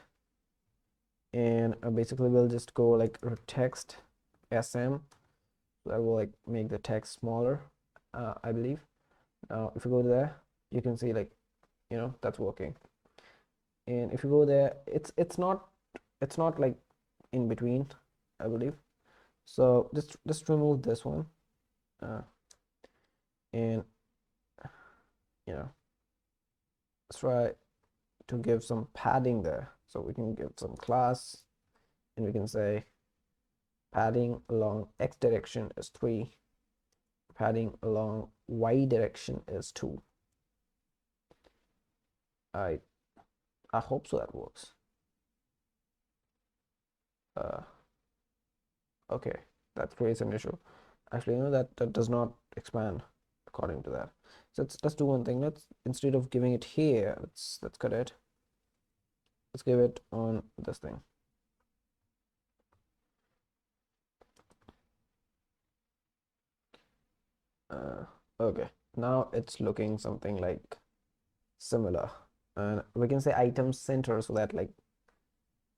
and basically we'll just go like text sm, so that will like make the text smaller, I believe. Now if you go there, you can see like that's working. And if you go there, it's not like in between, I believe. So just remove this one, and let's try to give some padding there. So we can give some class, and we can say padding along x direction is 3, padding along y direction is 2. I hope so that works. Okay, that creates an issue. Actually, that does not expand according to that. So let's do one thing. Let's, instead of giving it here, let's cut it let's give it on this thing. Okay, now it's looking something like similar, and we can say item center, so that like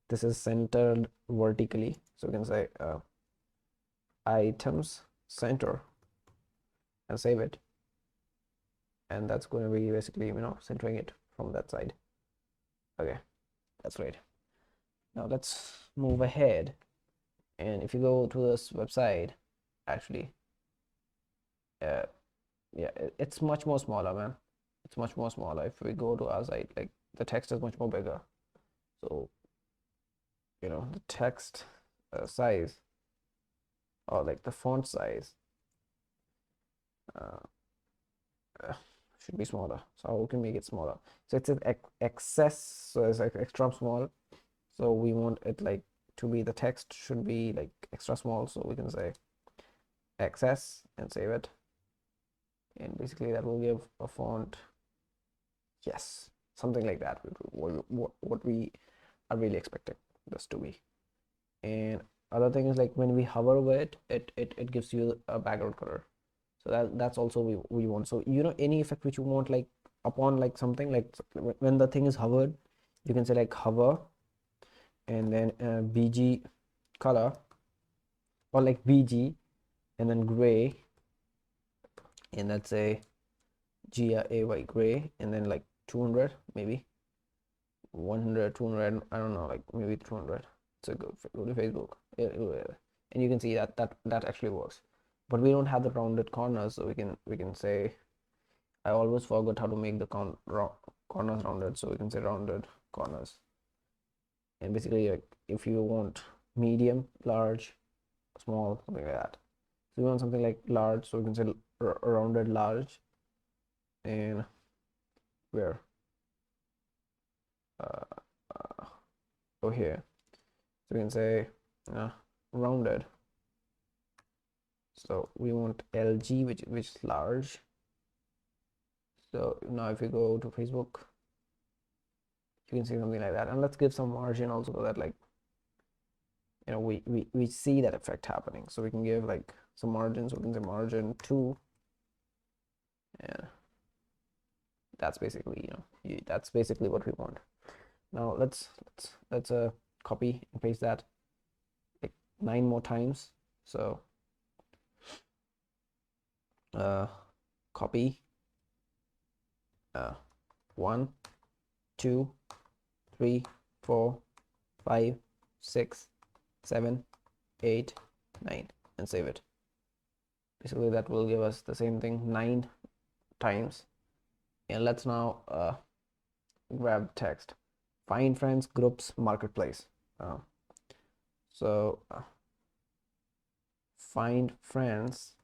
this is centered vertically, so we can say items center and save it, and that's going to be basically centering it from that side. Okay, that's great. Now let's move ahead, and if you go to this website, actually yeah, it's much more smaller, man. It's much more smaller. If we go to our site, like the text is much more bigger. So the text size, or like the font size, uh, uh, should be smaller. So we can make it smaller. So it's an excess, so it's like extra small. So we want it like to be, the text should be like extra small. So we can say excess and save it. And basically that will give a font, yes, something like that, what we are really expecting this to be. And other thing is, like when we hover over it, it gives you a background color. So that's also we want. So any effect which you want, like upon like something, like when the thing is hovered, you can say like hover and then bg color, or like bg and then gray, and let's say gray gray, and then like 200, maybe 100, 200, I don't know, like maybe 200. So go to Facebook, and you can see that actually works. But we don't have the rounded corners, so we can say, I always forgot how to make the corners rounded, so we can say rounded corners. And basically, like if you want medium, large, small, something like that. So we want something like large, so we can say rounded large, and where uh, over here, so we can say rounded. So we want LG, which is large. So now if you go to Facebook, you can see something like that. And let's give some margin also, so that like we see that effect happening. So we can give like some margin, so we can say margin 2, and that's basically that's basically what we want. Now let's copy and paste that like 9 more times. So copy 1, 2, 3, 4, 5, 6, 7, 8, 9, and save it. Basically that will give us the same thing 9 times. And let's now grab text, find friends, groups, marketplace. So find friends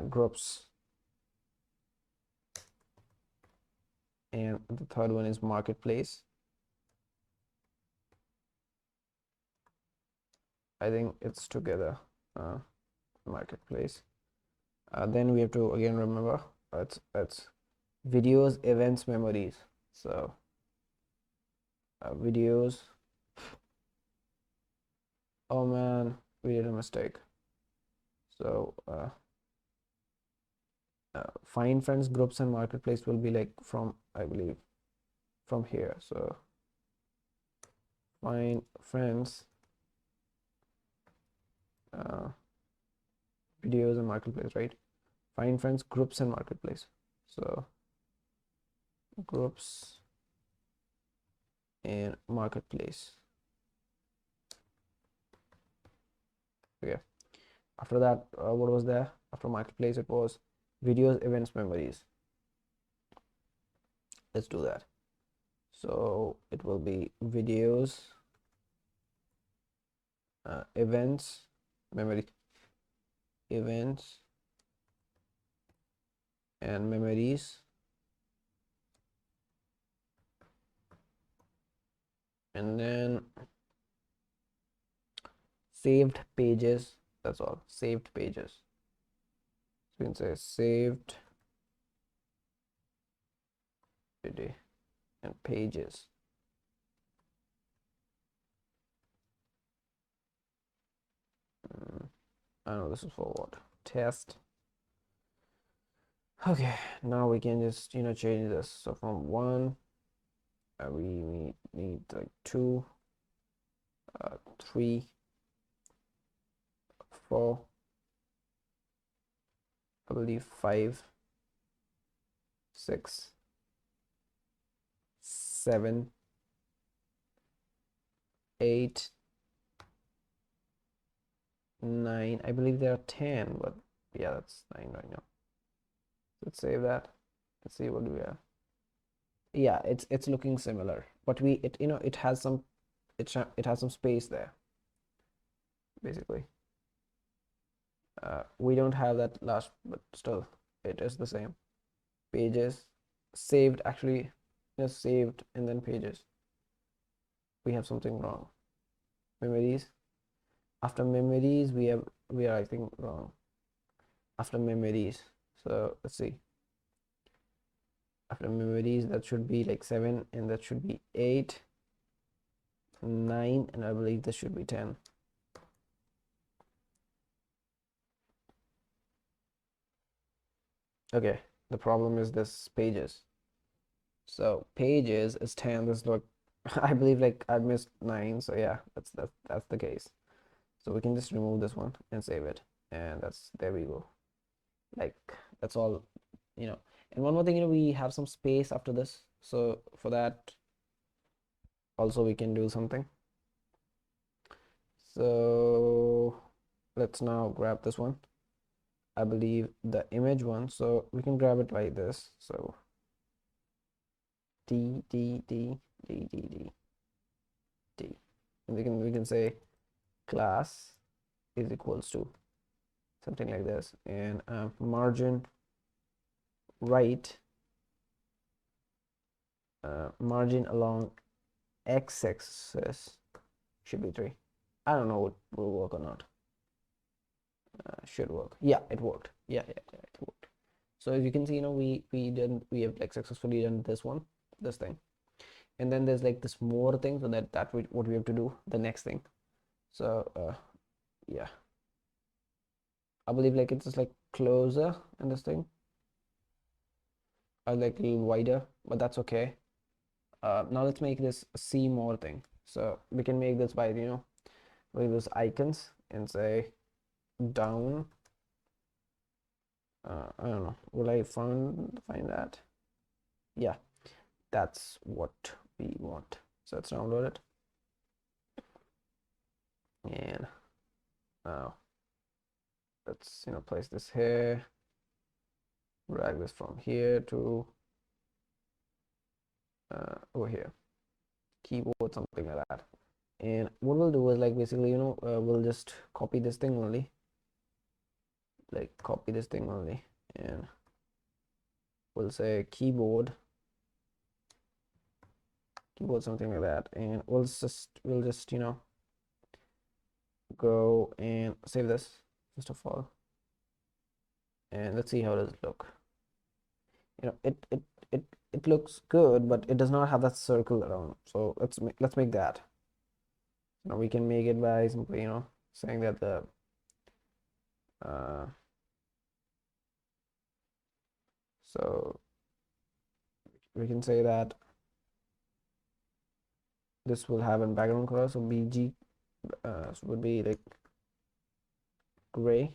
groups, and the third one is marketplace. I think it's together, marketplace. Then we have to again remember it's videos, events, memories. So videos, oh man, we did a mistake. So find friends, groups, and marketplace will be like from, I believe, from here. So find friends, videos, and marketplace, right? Find friends, groups, and marketplace. So groups and marketplace. Okay, after that, what was there after marketplace? It was videos, events, memories. Let's do that. So it will be videos, events, memory, events, and memories, and then saved pages. That's all, saved pages. So you can say saved and pages. I know this is for what? Test. Okay, now we can just change this. So from 1, we need like 2, 3, 4, I believe 5, 6, 7, 8, 9. I believe there are 10, but yeah, that's 9 right now. Let's save that. Let's see what do we have. Yeah, it's looking similar, but it has some it has some space there basically. We don't have that last, but still it is the same. Pages saved, actually just saved, and then pages. We have something wrong. Memories. After memories, we are, I think, wrong. After memories. So let's see. After memories, that should be like 7, and that should be 8, 9, and I believe this should be 10. Okay, the problem is this pages. So pages is 10. This look, I believe like I missed 9. So yeah, that's the case. So we can just remove this one and save it, and there we go. Like that's all, And one more thing, we have some space after this. So for that, also we can do something. So let's now grab this one. I believe the image one. So we can grab it like this. So D D D D D D D, and we can say class is equals to something like this, and margin right, margin along x-axis should be 3. I don't know what will work or not. Should work. Yeah, it worked. Yeah, it worked. So as you can see, we have like successfully done this thing, and then there's like this more thing. So that what we have to do, the next thing. So yeah, I believe like it's just like closer in this thing, or like a little wider, but that's okay. Now let's make this see more thing. So we can make this by with those icons and say down. I don't know, will I find that? Yeah, that's what we want. So let's download it, and now let's place this here, drag this from here to over here, keyboard, something like that. And what we'll do is like basically we'll just copy this thing only, and we'll say keyboard, something like that, and we'll just go and save this first of all, and let's see how does it look. It looks good, but it does not have that circle around. So let's make that. Now we can make it by simply saying that the so we can say that this will have a background color, so BG would be like gray,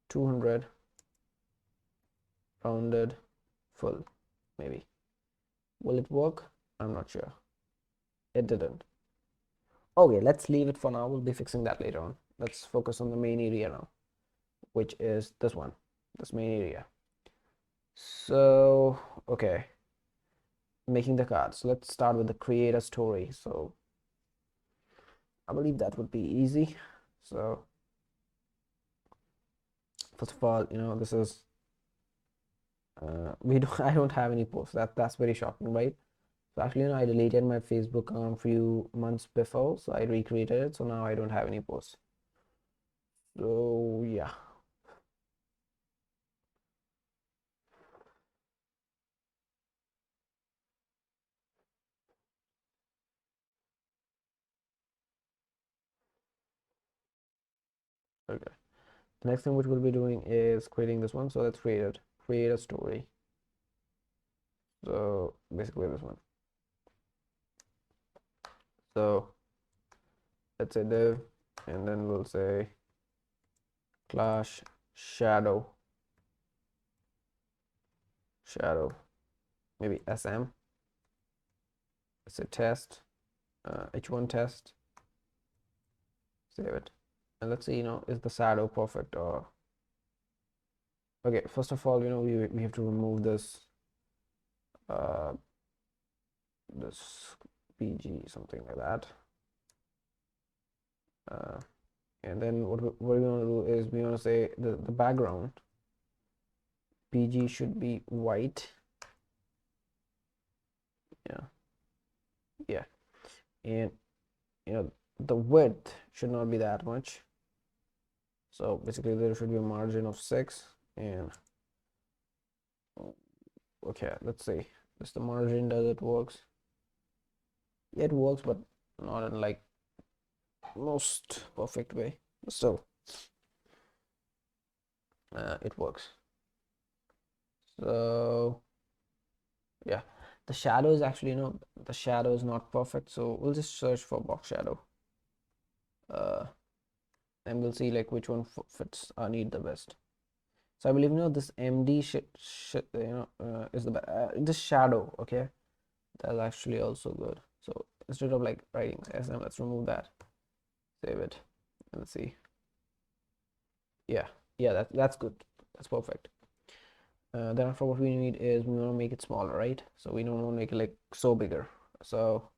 200 rounded full. Maybe will it work? I'm not sure. It didn't. Okay, let's leave it for now. We'll be fixing that later on. Let's focus on the main area now, which is this main area. So okay, making the card. So let's start with the create a story. So I believe that would be easy. So first of all, this is I don't have any posts. That's very shocking, right? So actually, I deleted my Facebook a few months before, so I recreated it. So now I don't have any posts. So yeah. The next thing which we'll be doing is creating this one. So let's create it. Create a story. So basically this one. So let's say div, and then we'll say class shadow, maybe sm. Let's say test, h1 test. Save it, and let's see, is the shadow perfect or okay. First of all, we have to remove this uh this pg, something like that. And then what we want to do is we want to say the background pg should be white. Yeah, and the width should not be that much. So basically there should be a margin of 6, and okay, let's see, does the margin, does it works? Yeah, it works, but not in like most perfect way, but still it works. So yeah, the shadow is actually, the shadow is not perfect, so we'll just search for box shadow, and we'll see like which one fits our need the best. So I believe this MD is this shadow. Okay, that's actually also good. So instead of like writing SM, let's remove that, save it, and let's see. Yeah, that's good. That's perfect. Then after, what we need is we want to make it smaller, right? So we don't want to make it like so bigger. So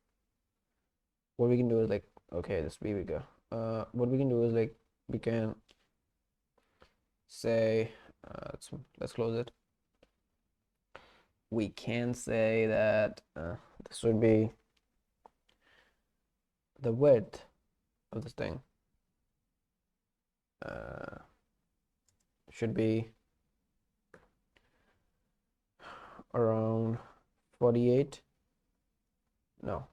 what we can do is like, okay, this be bigger. What we can do is like we can say, let's close it. We can say that this would be the width of this thing. Should be around 48. No.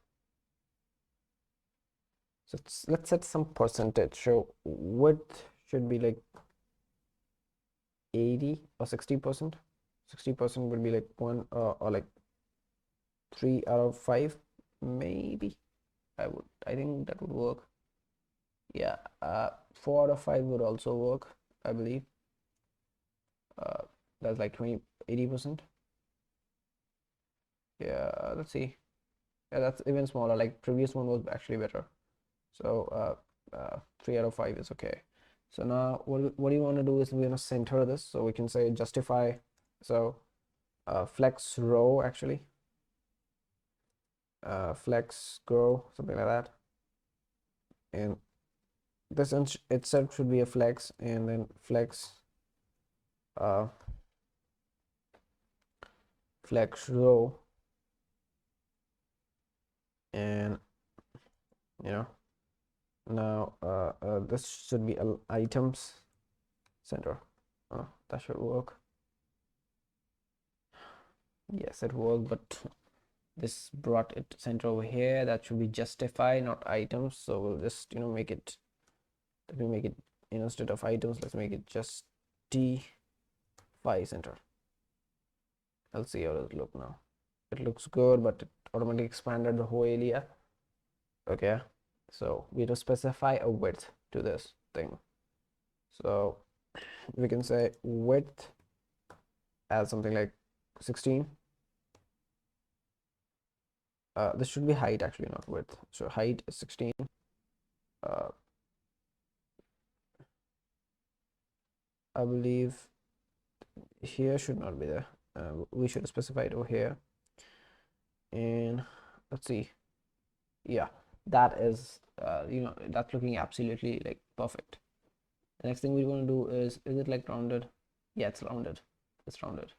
So let's set some percentage. So width should be like 80 or 60%. 60% would be like 1 or like 3 out of 5, maybe. I think that would work. Yeah, 4 out of 5 would also work, I believe. That's like 80%. Yeah, let's see. Yeah, that's even smaller. Like previous one was actually better. So 3 out of 5 is okay. So now what do you want to do is we're going to center this. So we can say justify. So flex row, actually. Flex grow, something like that. And this itself should be a flex, and then flex flex row, and now this should be items center. That should work. Yes, it worked, but this brought it center over here. That should be justify, not items. So we'll just make it, let me make it, instead of items, let's make it justify center. I'll see how does it look now. It looks good, but it automatically expanded the whole area. Okay, so we have to specify a width to this thing. So we can say width as something like 16. This should be height, actually, not width. So height is 16. I believe here should not be there. We should specify it over here. And let's see. Yeah, that is that's looking absolutely like perfect. The next thing we want to do is it like rounded? Yeah, it's rounded. It's rounded.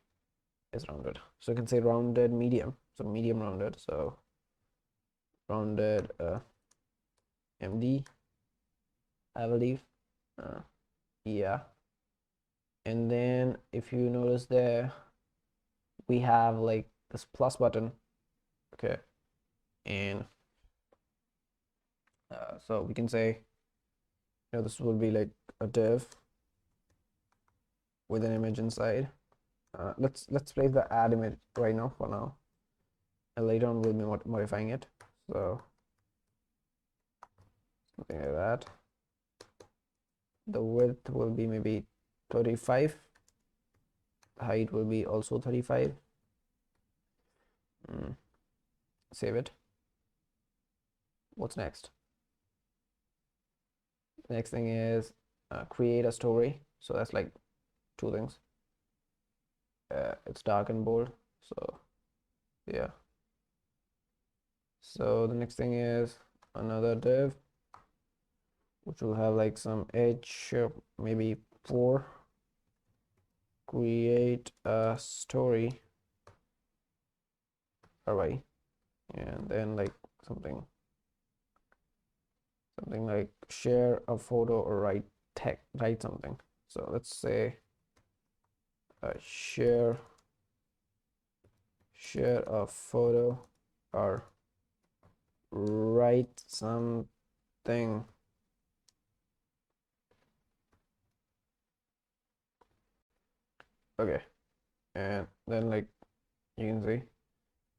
It's rounded. So you can say rounded medium. So medium rounded. So rounded MD, I believe. Yeah. And then if you notice there, we have like this plus button. Okay. And so we can say, this will be like a div, with an image inside. Let's place the add image right now for now, and later on we'll be modifying it. So something like that. The width will be maybe 35. The height will be also 35. Save it. What's next? The next thing is create a story. So that's like two things. It's dark and bold. So yeah. So the next thing is another div, which will have like some edge, maybe 4. Create a story. Alright, and then like something like share a photo or write something. So let's say share a photo or write something. Okay, and then like you can see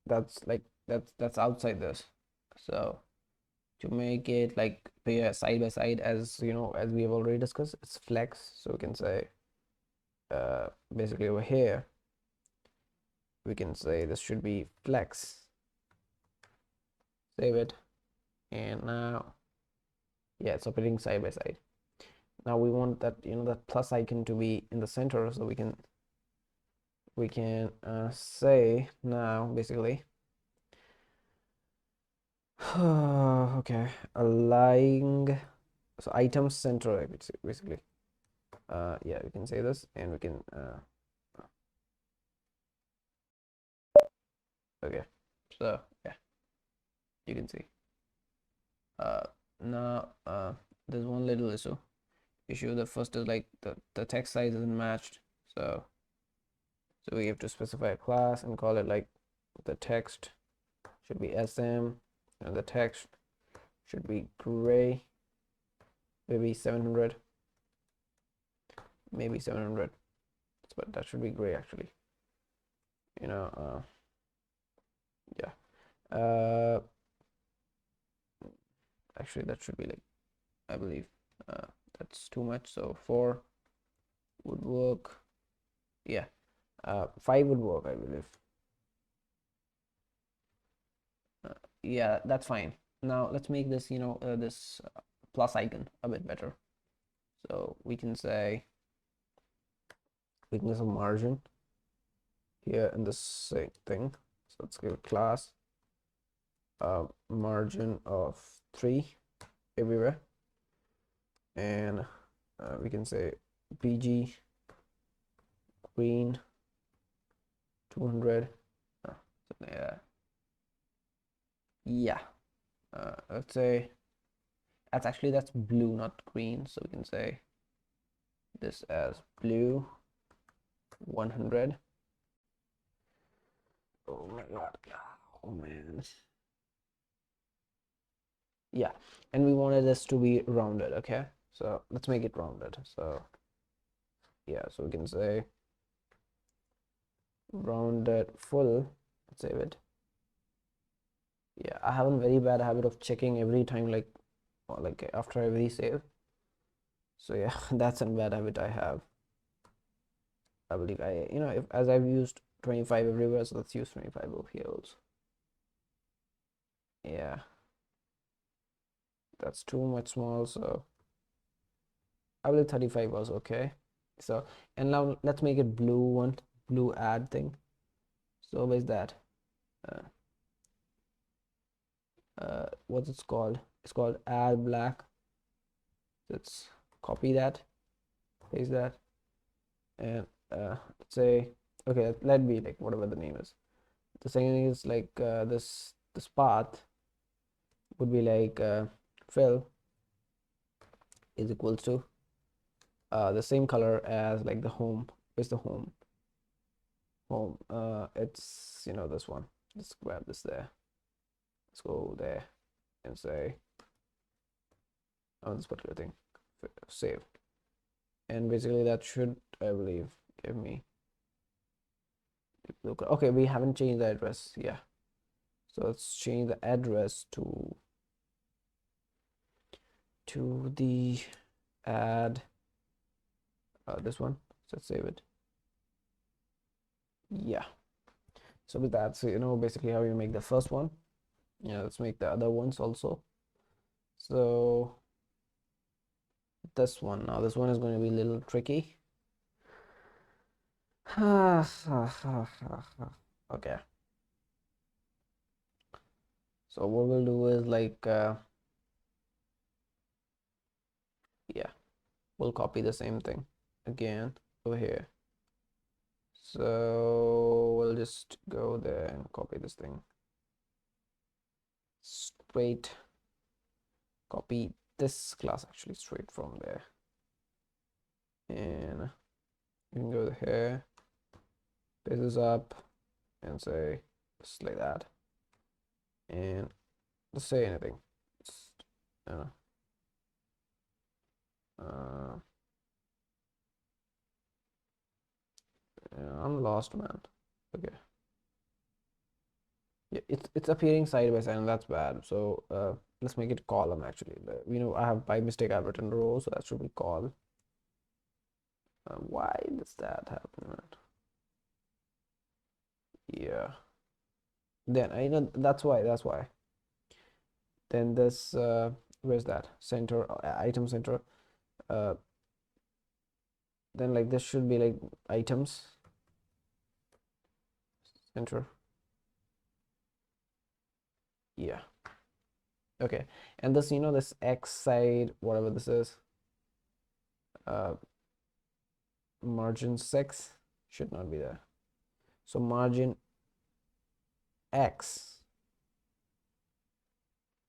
that's outside this. So to make it like pair side by side, as you know, as we have already discussed, it's flex. So we can say basically over here we can say this should be flex. Save it, and now yeah, it's operating side by side. Now we want that, you know, that plus icon to be in the center, so we can say now basically okay, align, so item center basically. Yeah, we can say this, and we can okay, so yeah, you can see now there's one little issue. The first is like the text size isn't matched, so we have to specify a class and call it like the text should be SM, and the text should be gray, maybe 700, but that should be gray actually, you know. Yeah, actually that should be like, I believe that's too much, so 4 would work. Yeah, 5 would work, I believe. Yeah, that's fine. Now let's make this, you know, this plus icon a bit better. So we can say weakness of margin here in this same thing. So let's give a class margin of 3 everywhere, and we can say PG green 200. Yeah, let's say that's blue, not green, so we can say this as blue 100. Oh my god, oh man. Yeah, and we wanted this to be rounded. Okay, so let's make it rounded. So yeah, so we can say rounded full. Let's save it. Yeah, I have a very bad habit of checking every time, like after every save. So yeah, that's a bad habit I have. I believe you know, if as I've used 25 everywhere, so let's use 25 over here also. Yeah, that's too much small, so I believe 35 was okay. So, and now let's make it blue add thing. So what is that? What's it called? It's called add black. Let's copy that, paste that, and let's say, okay, let be like whatever the name is. The second is like this path would be like fill is equals to the same color as like the home. Is the home? It's, you know, this one. Let's grab this there. Let's go there and say on this particular thing, save. and basically that should, I believe, give me, okay, we haven't changed the address. Yeah, so let's change the address to the add this one. So let's save it. Yeah, so with that, so basically how you make the first one. Yeah, let's make the other ones also. So this one, now this one is going to be a little tricky. Okay, so what we'll do is like yeah, we'll copy the same thing again over here. So we'll just go there and copy this thing straight, copy this class actually straight from there, and you can go here, paste this up and say just like that, and just say anything. Just, uh, uh, I'm lost, man. Okay, yeah, it's appearing side by side, and that's bad. So let's make it column actually. I have by mistake I've written row, so that should be col. Why does that happen, man? Yeah, then I know that's why. Then this where's that center, item center, uh then like this should be like items center. Yeah, okay, and this this X side, whatever this is, uh margin 6 should not be there. So margin X,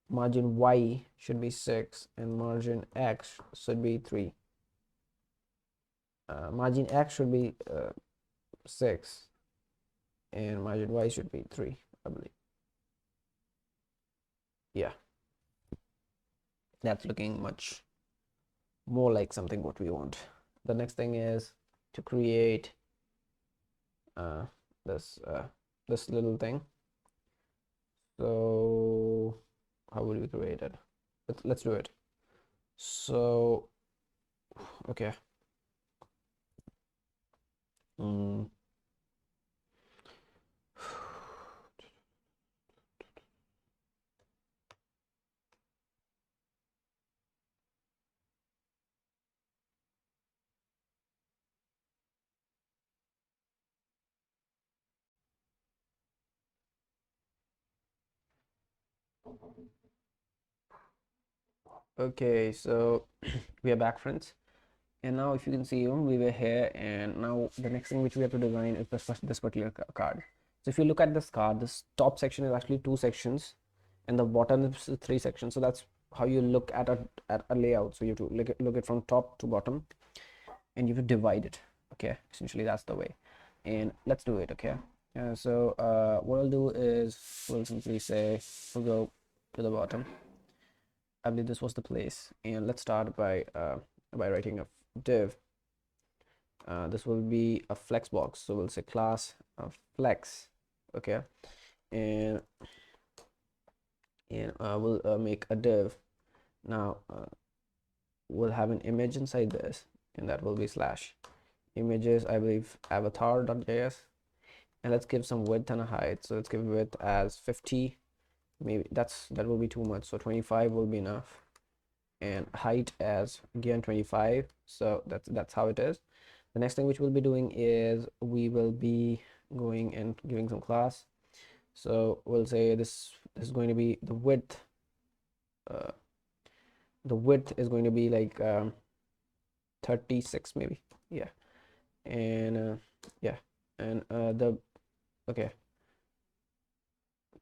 margin Y should be 6, and margin X should be 3. Margin X should be 6, and margin Y should be 3, I believe. Yeah, that's looking much more like something what we want. The next thing is to create uh, this little thing. So how would we create it? Let's do it. So okay. Mm. Okay, so we are back, friends. And now if you can see, we were here, and now the next thing which we have to design is this particular card. So if you look at this card, this top section is actually 2 sections, and the bottom is 3 sections. So that's how you look at a layout. So you have to look at from top to bottom, and you have to divide it. Okay, essentially that's the way. And let's do it. Okay, so what I'll do is we'll simply say we'll go to the bottom. I believe this was the place, and let's start by writing a div. This will be a flex box, so we'll say class flex. Okay, and we'll make a div. Now we'll have an image inside this, and that will be slash images, I believe, avatar.js, and let's give some width and a height. So let's give width as 50. Maybe that will be too much, so 25 will be enough, and height as again 25. So that's how it is. The next thing which we'll be doing is we will be going and giving some class. So we'll say this is going to be the width. The width is going to be like 36 maybe. Yeah, and yeah, and the okay,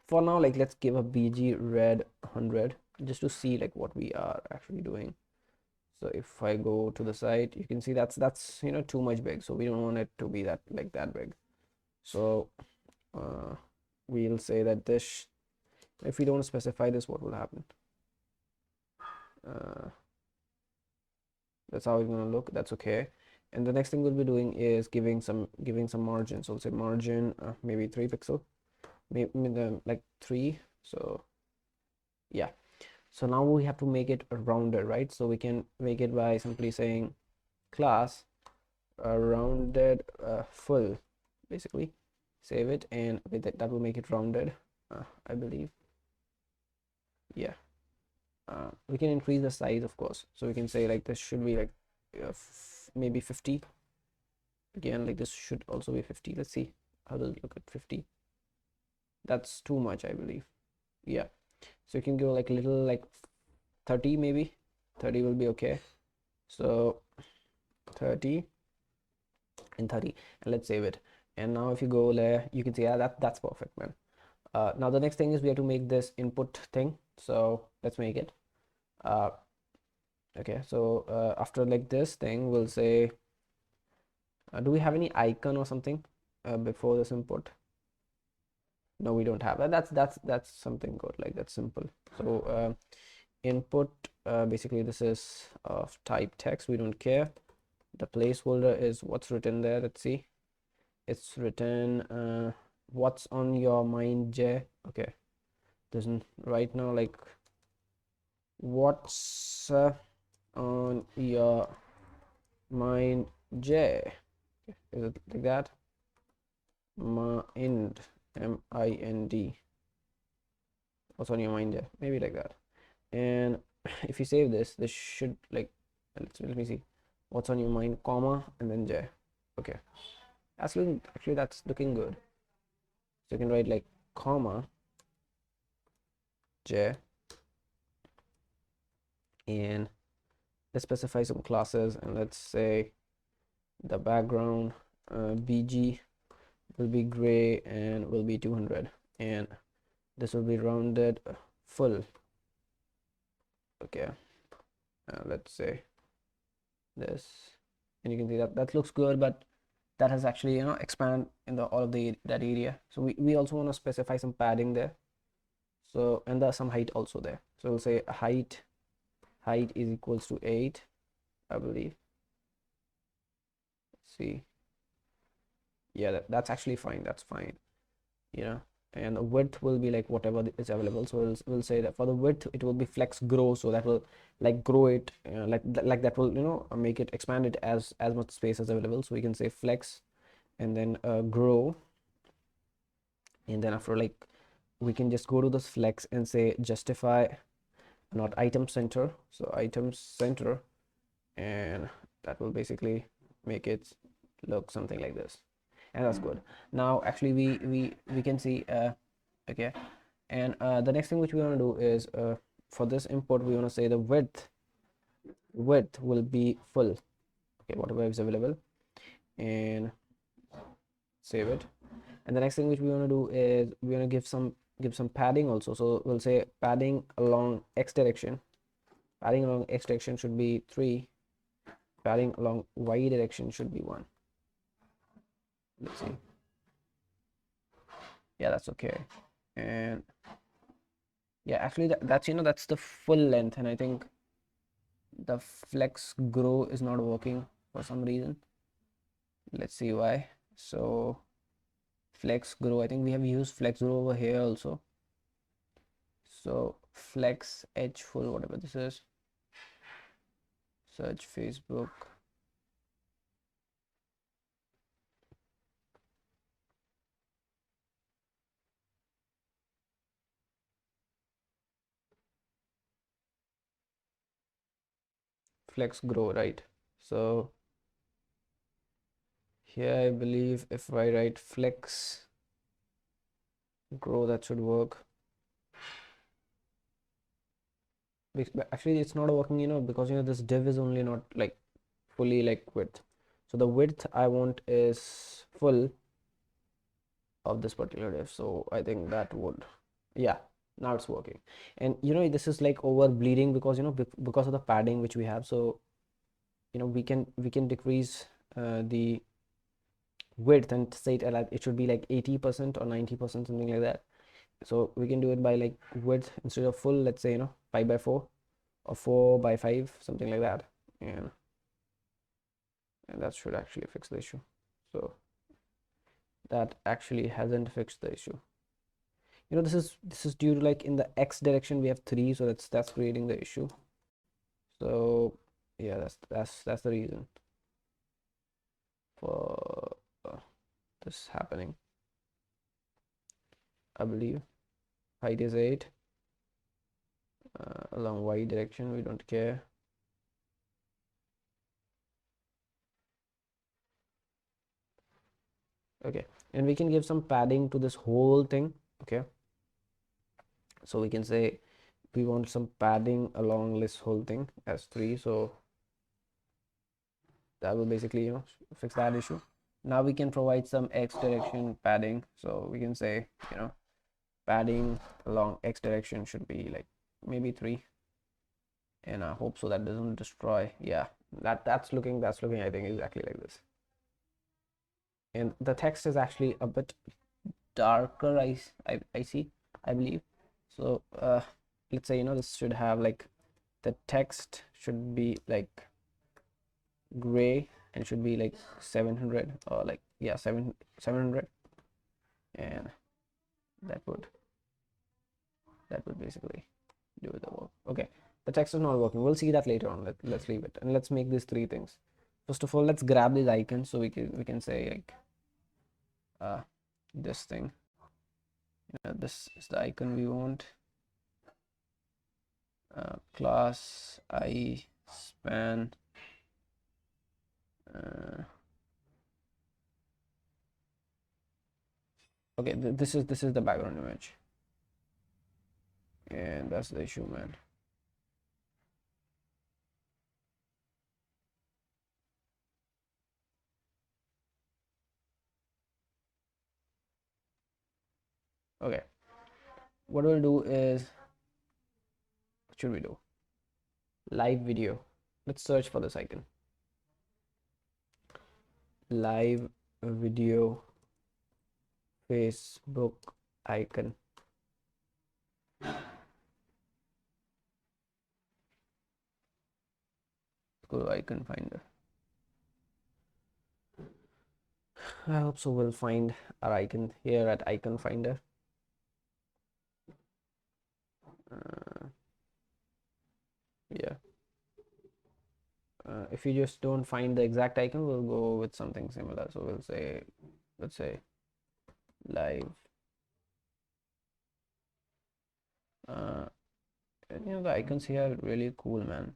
for now, like let's give a bg red 100 just to see like what we are actually doing. So if I go to the site, you can see that's too much big, so we don't want it to be that big. So we'll say that this, if we don't specify this, what will happen? That's how it's gonna look. That's okay. And the next thing we'll be doing is giving some margin. So we'll say margin maybe 3 pixel, maybe like 3. So yeah. So now we have to make it rounded, right? So we can make it by simply saying class rounded full, basically. Save it, and with that will make it rounded, I believe. Yeah. We can increase the size, of course. So we can say like this should be like maybe 50. Again, like this should also be 50. Let's see how does it look at 50. That's too much, I believe. Yeah. So you can go like little like 30 maybe. 30 will be okay. So 30 and 30, and let's save it. And now if you go there, you can see, yeah, that's perfect, man. Now the next thing is we have to make this input thing. So let's make it. Okay, so after like this thing, we'll say, do we have any icon or something before this input? No, we don't have that. That's something good, like that's simple. So input, basically this is of type text. We don't care. The placeholder is what's written there. Let's see. It's written what's on your mind, J. Okay, doesn't right now, like what's on your mind, J. Is it like that? Mind, M-I-N-D. What's on your mind, J? Maybe like that. And if you save this should like, let me see. What's on your mind, comma, and then J. Okay, actually that's looking good. So you can write like comma J, and let's specify some classes, and let's say the background BG will be gray and will be 200, and this will be rounded full. Okay, let's say this, and you can see that that looks good, but that has actually, you know, expand in the all of that area. So we also want to specify some padding there. So, and there's some height also there. So we'll say height is equals to 8, I believe. Let's see. Yeah, that's actually fine. That's fine. You know, and the width will be like whatever is available. So we'll say that for the width it will be flex grow, so that will like grow it, like that will, you know, make it expand it as much space as available. So we can say flex and then grow, and then after, like, we can just go to this flex and say justify not item center, so item center, and that will basically make it look something like this, and that's good. Now actually we can see okay, and the next thing which we want to do is for this import we want to say the width will be full, okay, whatever is available, and save it. And the next thing which we want to do is we want to give some padding also. So we'll say padding along x direction. Padding along x direction should be 3. Padding along y direction should be 1. Let's see. Yeah, that's okay. And yeah, actually that's, you know, that's the full length, and I think the flex grow is not working for some reason. Let's see why. So flex grow, I think we have used flex grow over here also. So flex edge full, whatever this is, search Facebook. Flex grow, right? So here I believe if I write flex grow, that should work. But actually it's not working, you know, because, you know, this div is only not like fully like width. So the width I want is full of this particular div. So I think that would, yeah, now it's working. And you know, this is like over bleeding because, you know, because of the padding which we have. So, you know, we can decrease the width and say it should be like 80% or 90%, something like that. So we can do it by like width instead of full, let's say, you know, 5 by 4 or 4 by 5, something like that. And and that should actually fix the issue. So that actually hasn't fixed the issue. This is due to, like, in the x direction we have 3, so that's creating the issue. So yeah, that's the reason for this happening, I believe. Height is 8, along y direction we don't care. Okay, and we can give some padding to this whole thing. Okay, so we can say we want some padding along this whole thing as 3, so that will basically, fix that issue. Now we can provide some x direction padding, so we can say, padding along x direction should be like maybe 3, and I hope so that doesn't destroy. Yeah, that's looking I think exactly like this. And the text is actually a bit darker, I see, I believe. So let's say, this should have, like, the text should be like gray and should be like 700, or like, yeah, 700, and that would basically do the work. Okay, the text is not working. We'll see that later on. Let's leave it, and let's make these 3 things. First of all, let's grab these icons, so we can say, like, this thing, this is the icon we want. Class I span okay, this is the background image, and that's the issue, man. Okay, what we'll do is, what should we do? Live video. Let's search for this icon. Live video Facebook icon. Go to icon finder. I hope so we'll find our icon here at icon finder. Yeah. If you just don't find the exact icon, we'll go with something similar. So we'll say, let's say, live. The icons here are really cool, man.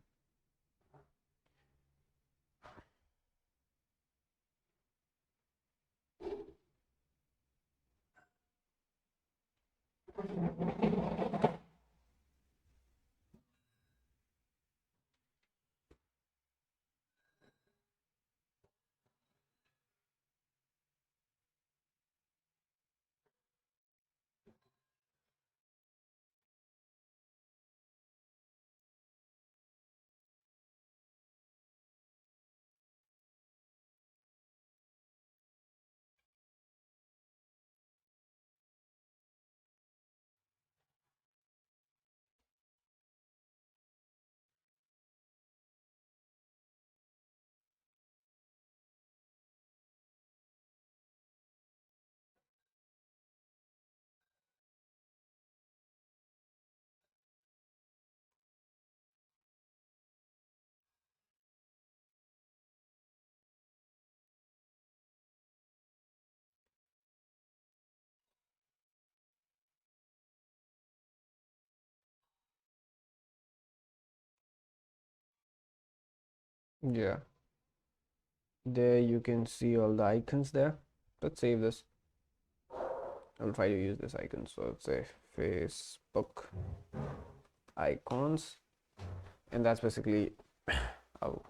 Yeah, there you can see all the icons there. Let's save this. I'll try to use this icon. So let's say Facebook icons, and that's basically how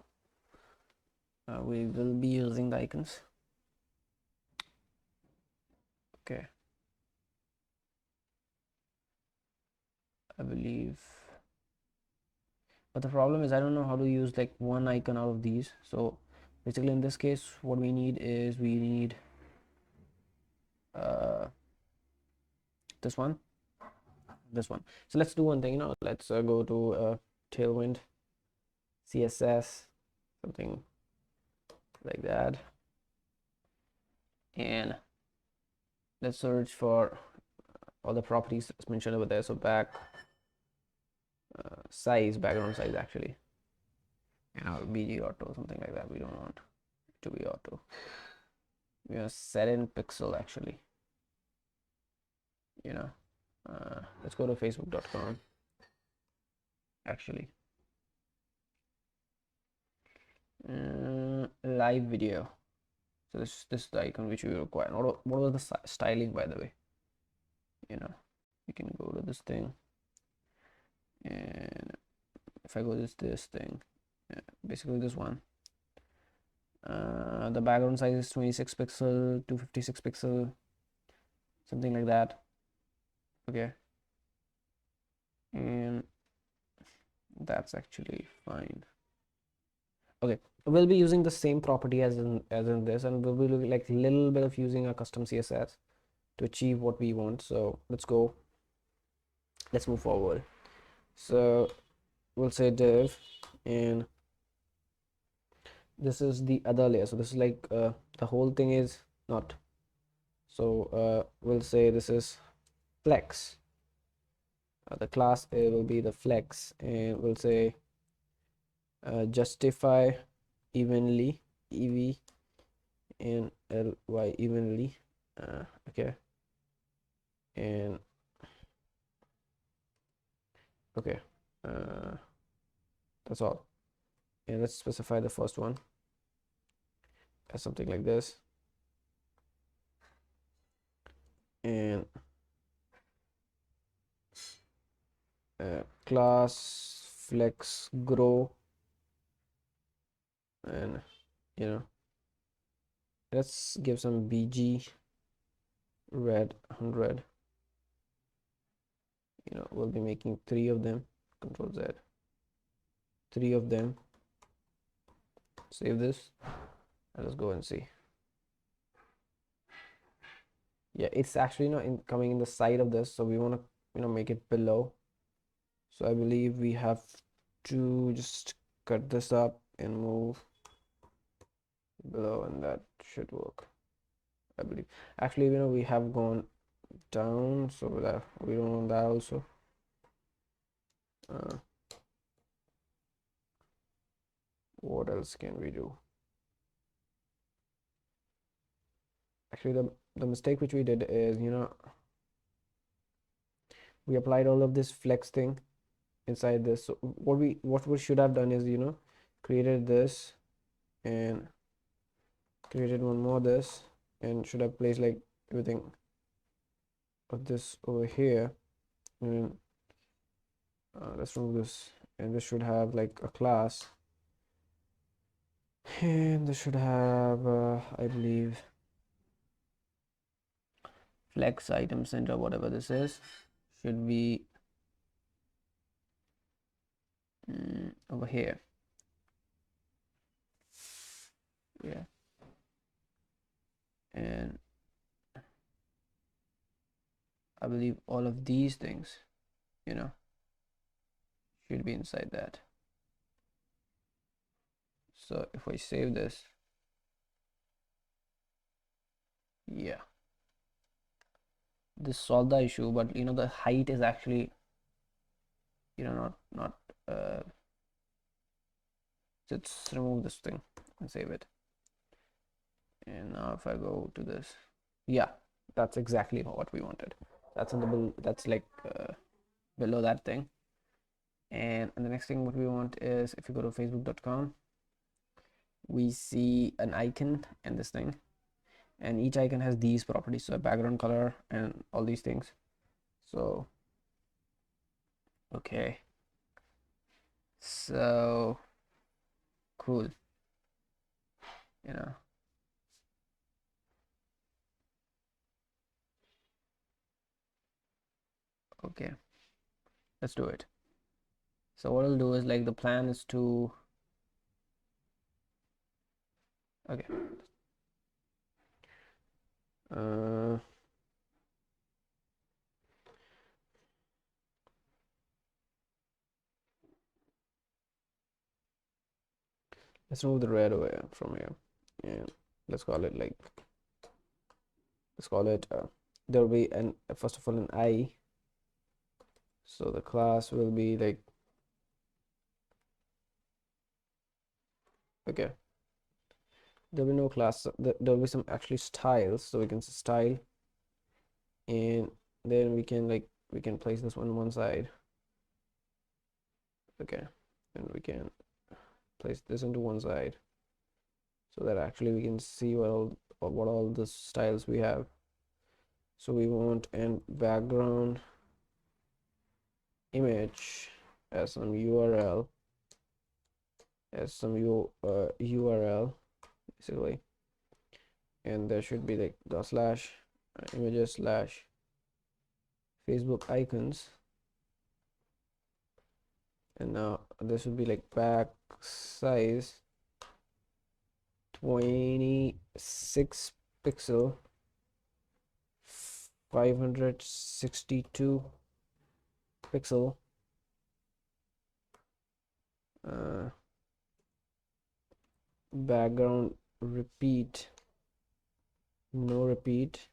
we will be using the icons. Okay, I believe, but the problem is I don't know how to use like one icon out of these. So basically in this case, what we need is this one, so let's do one thing, let's go to Tailwind CSS, something like that. And let's search for all the properties mentioned over there. So size, background size actually, BG auto, something like that. We don't want it to be auto. We want to set in pixel actually. Let's go to facebook.com actually. Live video. So this is the icon which we require. What was the styling, by the way? You can go to this thing, and if I go to this thing, basically this one. The background size is 26 pixel, 256 pixel, something like that. Okay, and that's actually fine. Okay, we'll be using the same property as in this, and we'll be like a little bit of using a custom CSS to achieve what we want. So let's move forward. So we'll say div, and this is the other layer. So this is like the whole thing is not. So we'll say this is flex. The class will be the flex, and we'll say justify evenly, ev and ly evenly. Okay, and okay, that's all. And let's specify the first one as something like this, and class flex grow, and let's give some bg red 100. We'll be making 3 of them. Control Z, 3 of them. Save this and let's go and see. Yeah, it's actually not coming in the side of this, so we want to make it below. So I believe we have to just cut this up and move below, and that should work, I believe. Actually, we have gone down, so that we don't want that also. What else can we do? Actually, the mistake which we did is we applied all of this flex thing inside this. So what we should have done is created this and created one more this, and should have placed like everything of this over here, and let's remove this, and this should have like a class, and this should have I believe flex item center, whatever this is, should be over here. Yeah, and I believe all of these things should be inside that. So if I save this, yeah, this solved the issue, but the height is actually not let's remove this thing and save it. And now if I go to this, yeah, that's exactly what we wanted. That's that's like below that thing. And the next thing what we want is, if you go to facebook.com, we see an icon and this thing, and each icon has these properties, so background color and all these things. So okay, so cool. Okay, let's do it. So what I'll do is, like, the plan is to okay, let's remove the red away from here, and let's call it like, there will be an first of all an I, so the class will be like, okay, there'll be no class, there'll be some actually styles, so we can say style, and then we can like, we can place this one side, okay, and we can place this into one side, so that actually we can see what all the styles we have. So we want an background image as some URL, URL basically, and there should be like the slash images slash Facebook icons, and now this would be like back size 26 pixel, 562 pixel, background repeat, no repeat,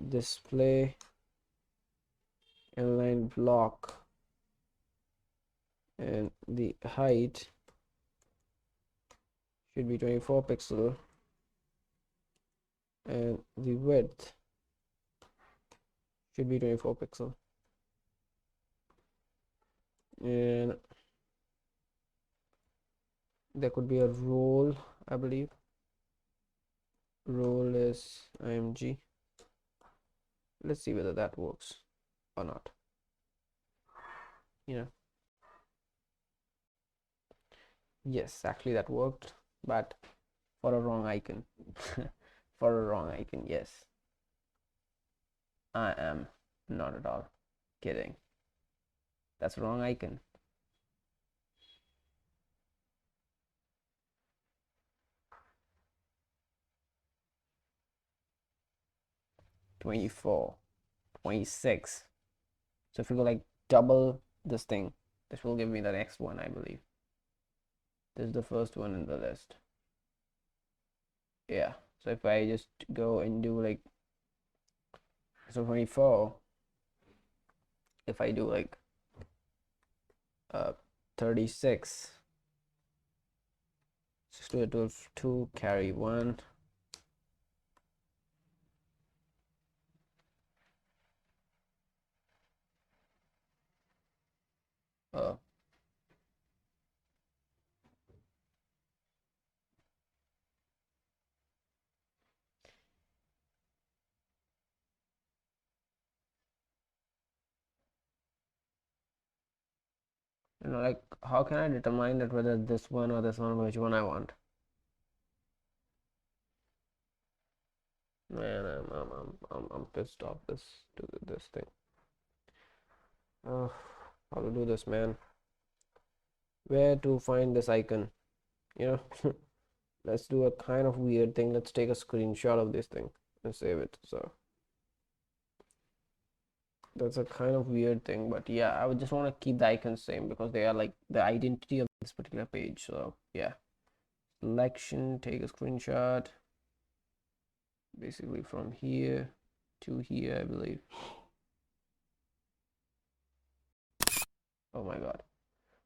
display inline block, and the height should be 24 pixel, and the width should be 24 pixel, and there could be a role, I believe. Role is img. Let's see whether that works or not. Yes, actually that worked, but for a wrong icon. For a wrong icon, yes. I am not at all kidding. That's a wrong icon. $24, $26. So if we go like double this thing, this will give me the next one, I believe. This is the first one in the list. Yeah, so if I just go and do like, so 24, if I do like 36, 6 to 12, 2, carry 1, like how can I determine that whether this one or this one, which one I want? Man, I'm pissed off this thing. How to do this, man? Where to find this icon? Let's do a kind of weird thing. Let's take a screenshot of this thing and save it. So that's a kind of weird thing, but yeah, I would just want to keep the icons same because they are like the identity of this particular page. So yeah, selection, take a screenshot, basically from here to here, I believe. Oh my god.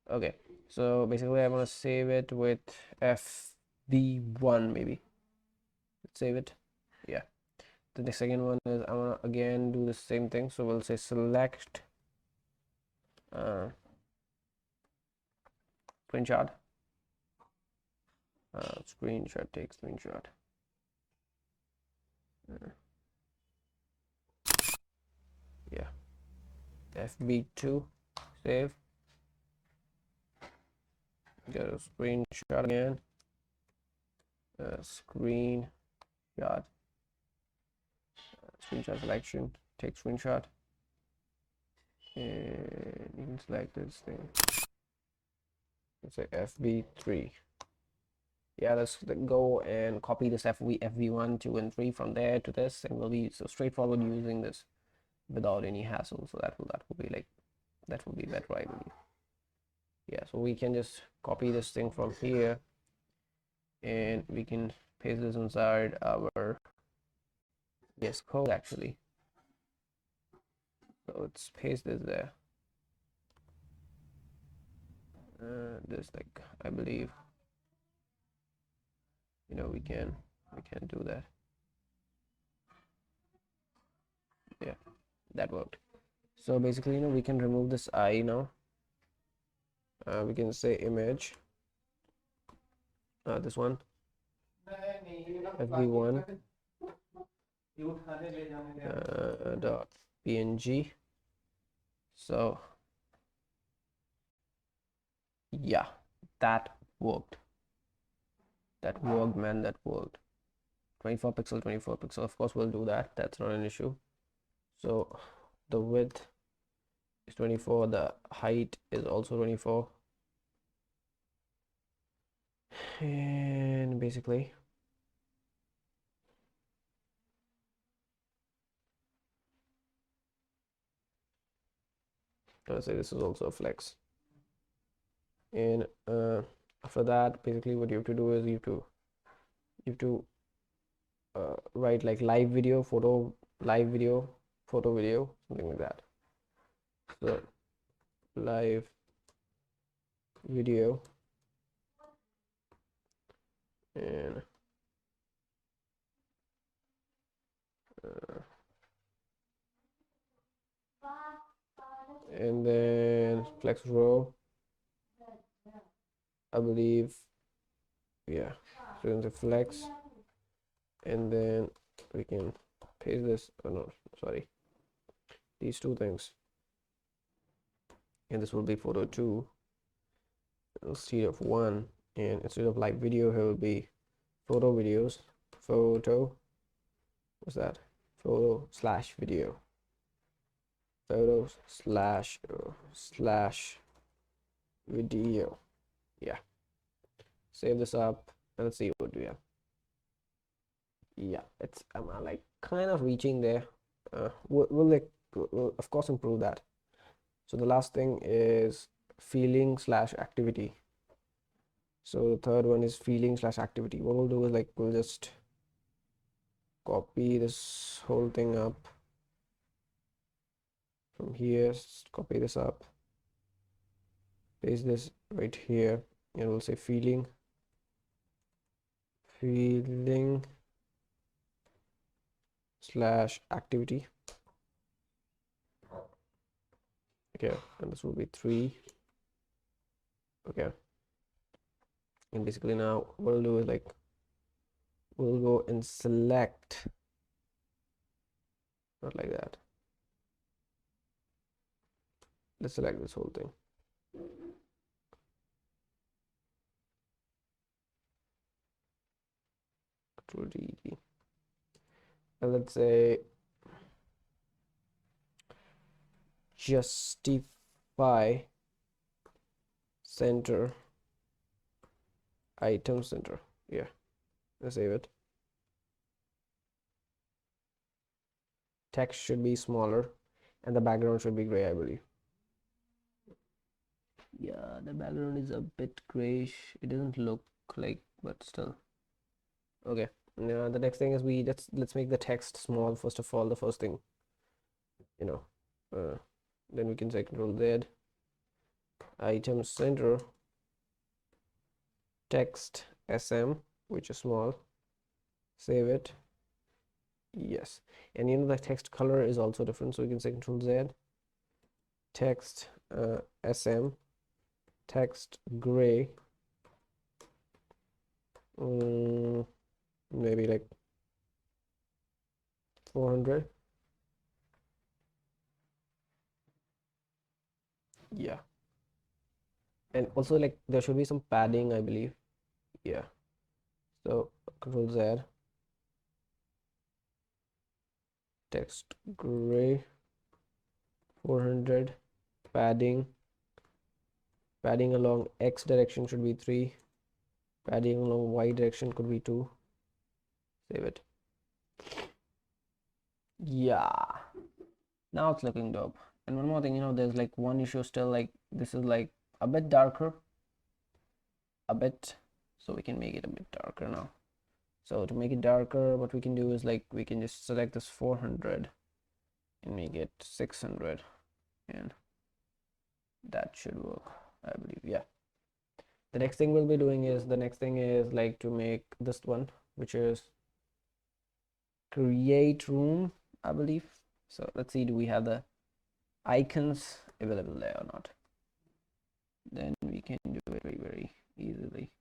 Okay, so basically I want to save it with FB1 maybe. Let's save it. Yeah, the second one is I want to again do the same thing, so we'll say select screenshot, screenshot, take screenshot, yeah, FB2, save, get a screenshot again, screenshot, screenshot selection, take screenshot, and you can select this thing. Let's say FB3. Yeah, let's go and copy this FB1, 2, and 3 from there to this, and we'll be so straightforward using this without any hassle. So that will be like, that will be better, I believe. Yeah, so we can just copy this thing from here and we can paste this inside our code actually. So let's paste this there. This, like, I believe, you know, we can do that. Yeah, that worked. So basically, you know, we can remove this I now. We can say image, this one, fb1 dot png. So yeah, that worked. That worked, man. That worked. 24 pixel, 24 pixel. Of course, we'll do that. That's not an issue. So the width is 24. The height is also 24. And basically, let's say this is also a flex. And after that, basically, what you have to do is you have to write like live video, photo, live video, photo, video, something like that. So live video and then flex row, I believe. Yeah, so in the flex, and then we can paste this. Oh no, sorry, these two things, and this will be photo 2 instead of 1, and instead of live video here will be photo videos, photo, what's that, photo slash video, photos slash video. Yeah, save this up and let's see what we have. Yeah, it's I'm like kind of reaching there. We'll of course improve that. So the last thing is feeling slash activity. So the third one is feeling slash activity. What we'll do is, like, we'll just copy this whole thing up from here, copy this up, paste this right here, and we'll say feeling slash activity. Okay, and this will be 3. Okay, and basically now what we'll do is, like, we'll go and select, not like that, let's select this whole thing. Control D, and let's say justify center, item center. Yeah, let's save it. Text should be smaller and the background should be gray, I believe. Yeah, the background is a bit grayish. It doesn't look like, but still. Okay, now the next thing is let's make the text small first of all. The first thing, you know, then we can say Control Z, item center, text SM, which is small, save it. Yes, and you know the text color is also different, so we can say Control Z, text SM, text gray, maybe like 400. Yeah, and also, like, there should be some padding, I believe. Yeah, so Control Z, text gray, 400, padding along X direction should be 3, padding along Y direction could be 2. Save it. Yeah, now it's looking dope. And one more thing, you know, there's like one issue still, like, this is like a bit darker, a bit, so we can make it a bit darker now. So to make it darker, what we can do is like we can just select this 400 and make it 600, and that should work, I believe. Yeah, the next thing we'll be doing is like to make this one, which is create room, I believe. So let's see, do we have the icons available there or not? Then we can do it very, very easily.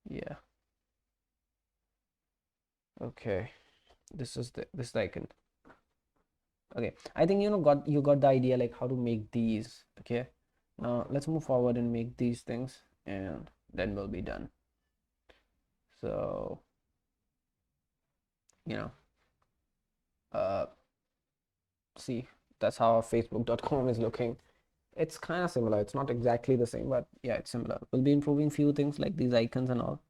Yeah. Okay. This is this icon. Okay, I think you got the idea like how to make these. Okay, now let's move forward and make these things, and then we'll be done. So you know see, that's how facebook.com is looking. It's kind of similar, it's not exactly the same, but yeah, it's similar. We'll be improving few things like these icons and all.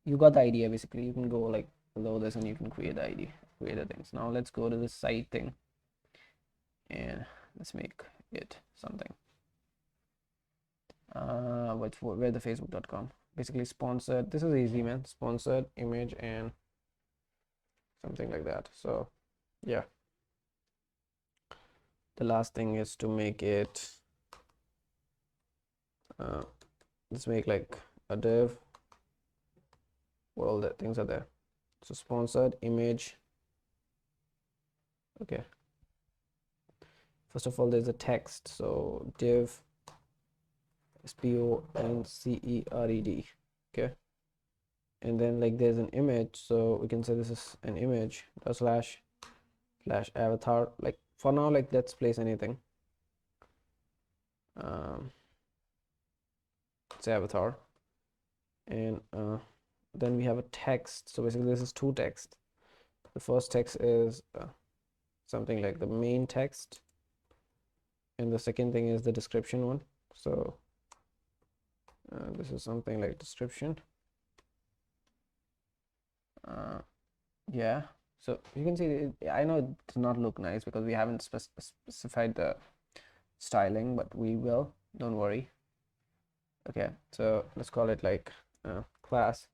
You got the idea. Basically, you can go like below this and you can create the ID, create the things. Now let's go to this site thing and let's make it something. Where the facebook.com, basically sponsored. This is easy, man. Sponsored image and something like that. So yeah, the last thing is to make it let's make like a div where all the things are there. So sponsored image. Okay, first of all, there's a text, so div sponcered. Okay, and then like there's an image, so we can say this is an image slash avatar. Like for now, like let's place anything. It's avatar, and then we have a text. So basically this is two text. The first text is something like the main text, and the second thing is the description one. So this is something like description. Yeah, so you can see I know it does not look nice because we haven't specified the styling, but we will, don't worry. Okay, so let's call it like class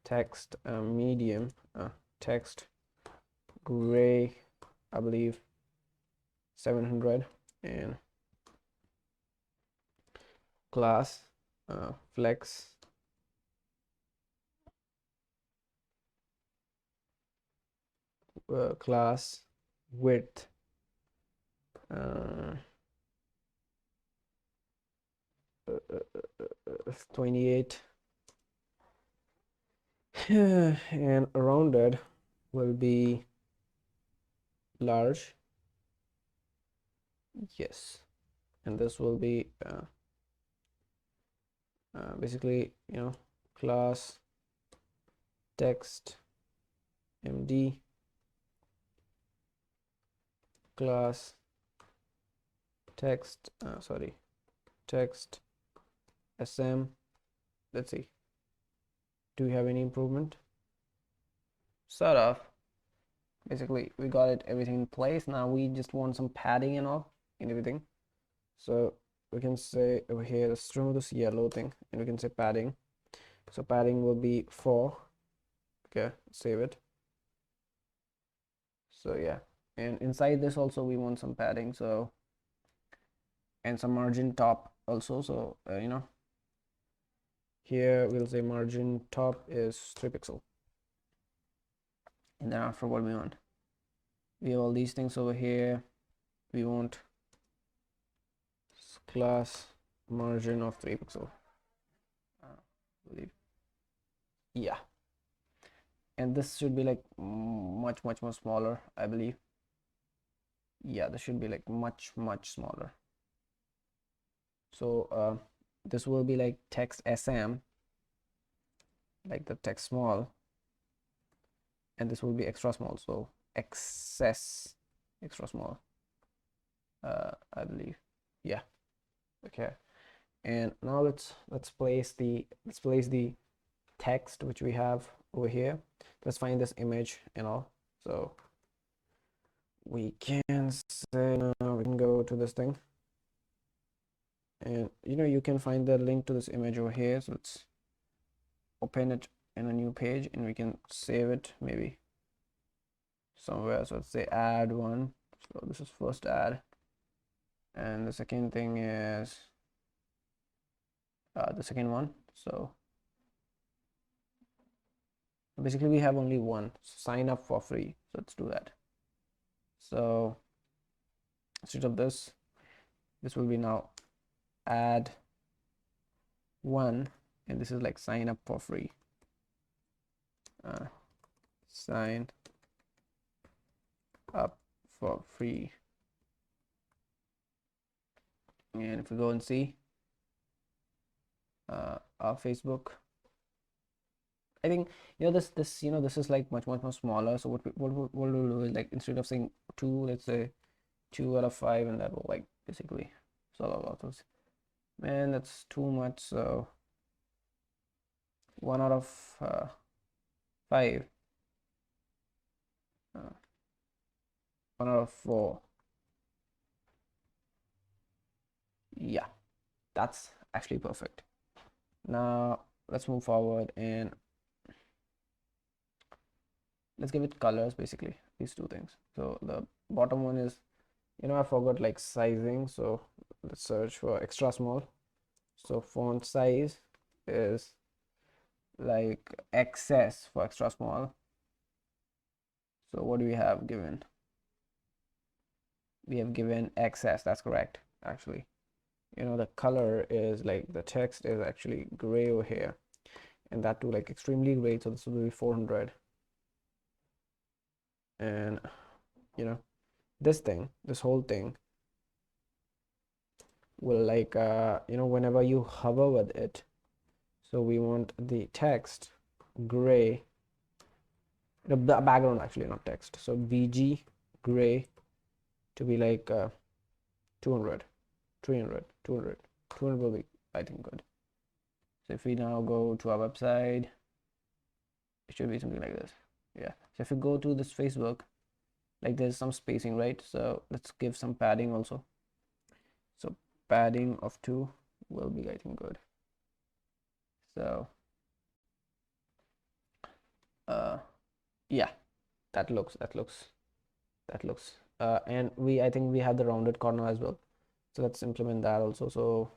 text medium text gray, I believe 700, and class flex class width 28 and rounded will be large. Yes, and this will be basically class text md class text text sm. Let's see, do we have any improvement? Sort of. Basically we got everything in place. Now we just want some padding and all and everything. So we can say over here, let's remove this yellow thing and we can say padding. So padding will be 4. Okay, save it. So yeah, and inside this also we want some padding, so, and some margin top also. So here we'll say margin top is 3 pixel. And then after, what we want, we have all these things over here. We want class margin of 3 pixel, I believe. Yeah, and this should be like much more smaller, I believe. Yeah, this should be like much smaller. So this will be like text sm, like the text small, and this will be extra small, so XS extra small, I believe. Yeah, okay. And now let's place the text which we have over here. Let's find this image and all. So we can say, now we can go to this thing And you can find the link to this image over here. So let's open it in a new page and we can save it maybe somewhere. So let's say add one. So this is first add, and the second thing is the second one. So basically we have only one, sign up for free. So let's do that. So instead of this will be now add one, and this is like sign up for free. Sign up for free. And if we go and see our Facebook, I think this is like much more smaller. So what we'll do is, like, instead of saying 2, let's say 2 out of 5, and that will like basically solve a lot of those. Man, that's too much. So 1 out of 5, 1 out of 4. Yeah, that's actually perfect. Now let's move forward and let's give it colors, basically these two things. So the bottom one is, I forgot like sizing, so let's search for extra small. So font size is like XS for extra small. So what do we have given? We have given XS. That's correct, actually. The color is like, the text is actually gray over here, and that too like extremely gray. So this will be 400. And this whole thing will like whenever you hover with it, so we want the text gray, the background, actually not text, so BG gray to be like 200, 300, 200 will be, I think, good. So if we now go to our website, it should be something like this. Yeah, so if you go to this Facebook, like, there's some spacing, right? So let's give some padding also. So padding of 2 will be, I think, good. So yeah, that looks and I think we have the rounded corner as well, so let's implement that also. So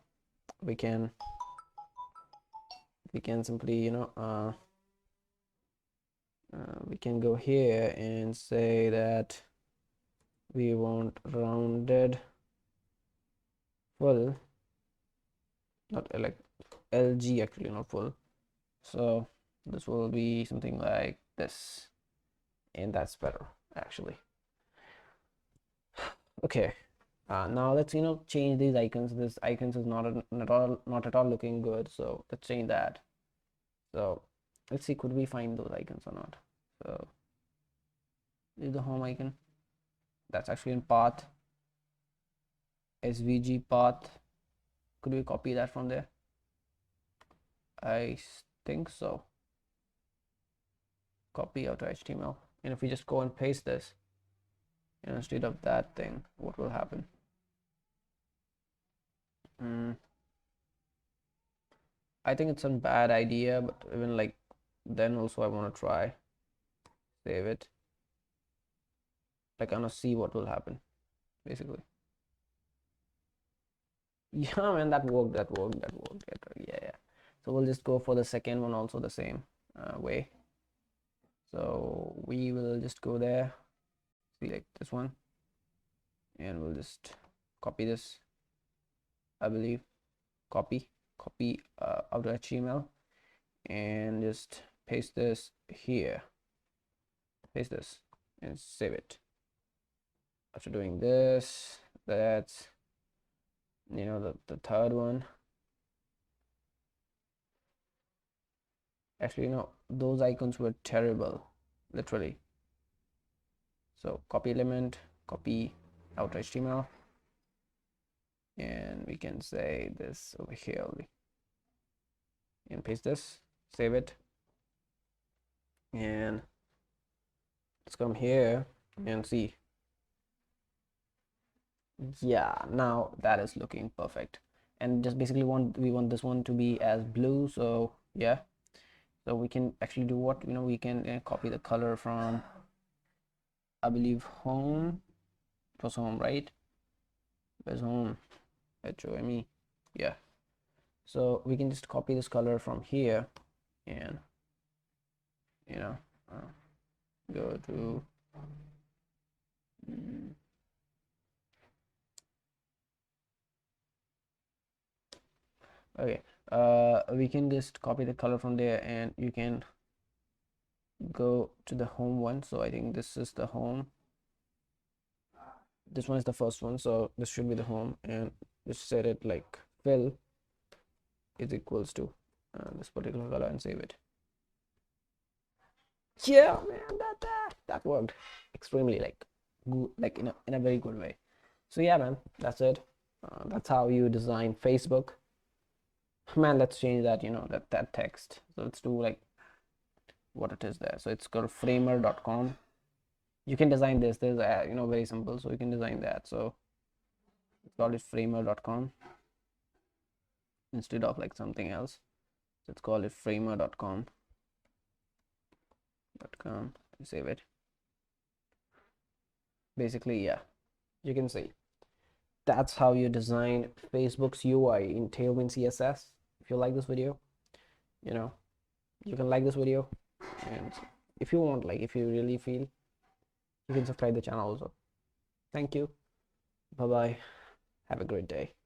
we can simply we can go here and say that we want rounded full, not like LG, actually not full. So this will be something like this, and that's better, actually. Okay, now let's change these icons. This icons is not at all looking good, so let's change that. So let's see, could we find those icons or not? So is the home icon, that's actually in path, SVG path. Could we copy that from there? I think so. Copy out to HTML, and if we just go and paste this, instead of that thing, what will happen? I think it's a bad idea, but even like then also I want to try. Save it. Like, I want to see what will happen, basically. Yeah, man, that worked. Yeah. So we'll just go for the second one also the same way. So we will just go there, select this one, and we'll just copy this, I believe. Copy out of HTML, and just paste this here. Paste this and save it. After doing this, that's the third one. Actually, those icons were terrible, literally. So copy element, copy out HTML, and we can say this over here only, and paste this, save it, and let's come here and see. Yeah, now that is looking perfect. and just basically we want this one to be as blue. So yeah, so we can actually do what, we can copy the color from, I believe, home. It was home, right? Where's home? HOME. Yeah, so we can just copy this color from here and uh, go to okay, we can just copy the color from there, and you can go to the home one. So I think this is the home, this one is the first one, so this should be the home, and just set it like fill is equals to this particular color and save it. Yeah, man, that worked extremely like good, like in a very good way. So yeah, man, that's it. That's how you design Facebook. Man, let's change that, that text. So let's do like what it is there. So it's called framer.com. You can design this. There's very simple, so you can design that. So let's call it framer.com instead of like something else. Let's call it framer.com. Save it. Basically, yeah, you can see that's how you design Facebook's UI in Tailwind CSS. If you like this video, you can like this video, and if you want, like if you really feel, you can subscribe the channel also. Thank you. Bye bye. Have a great day.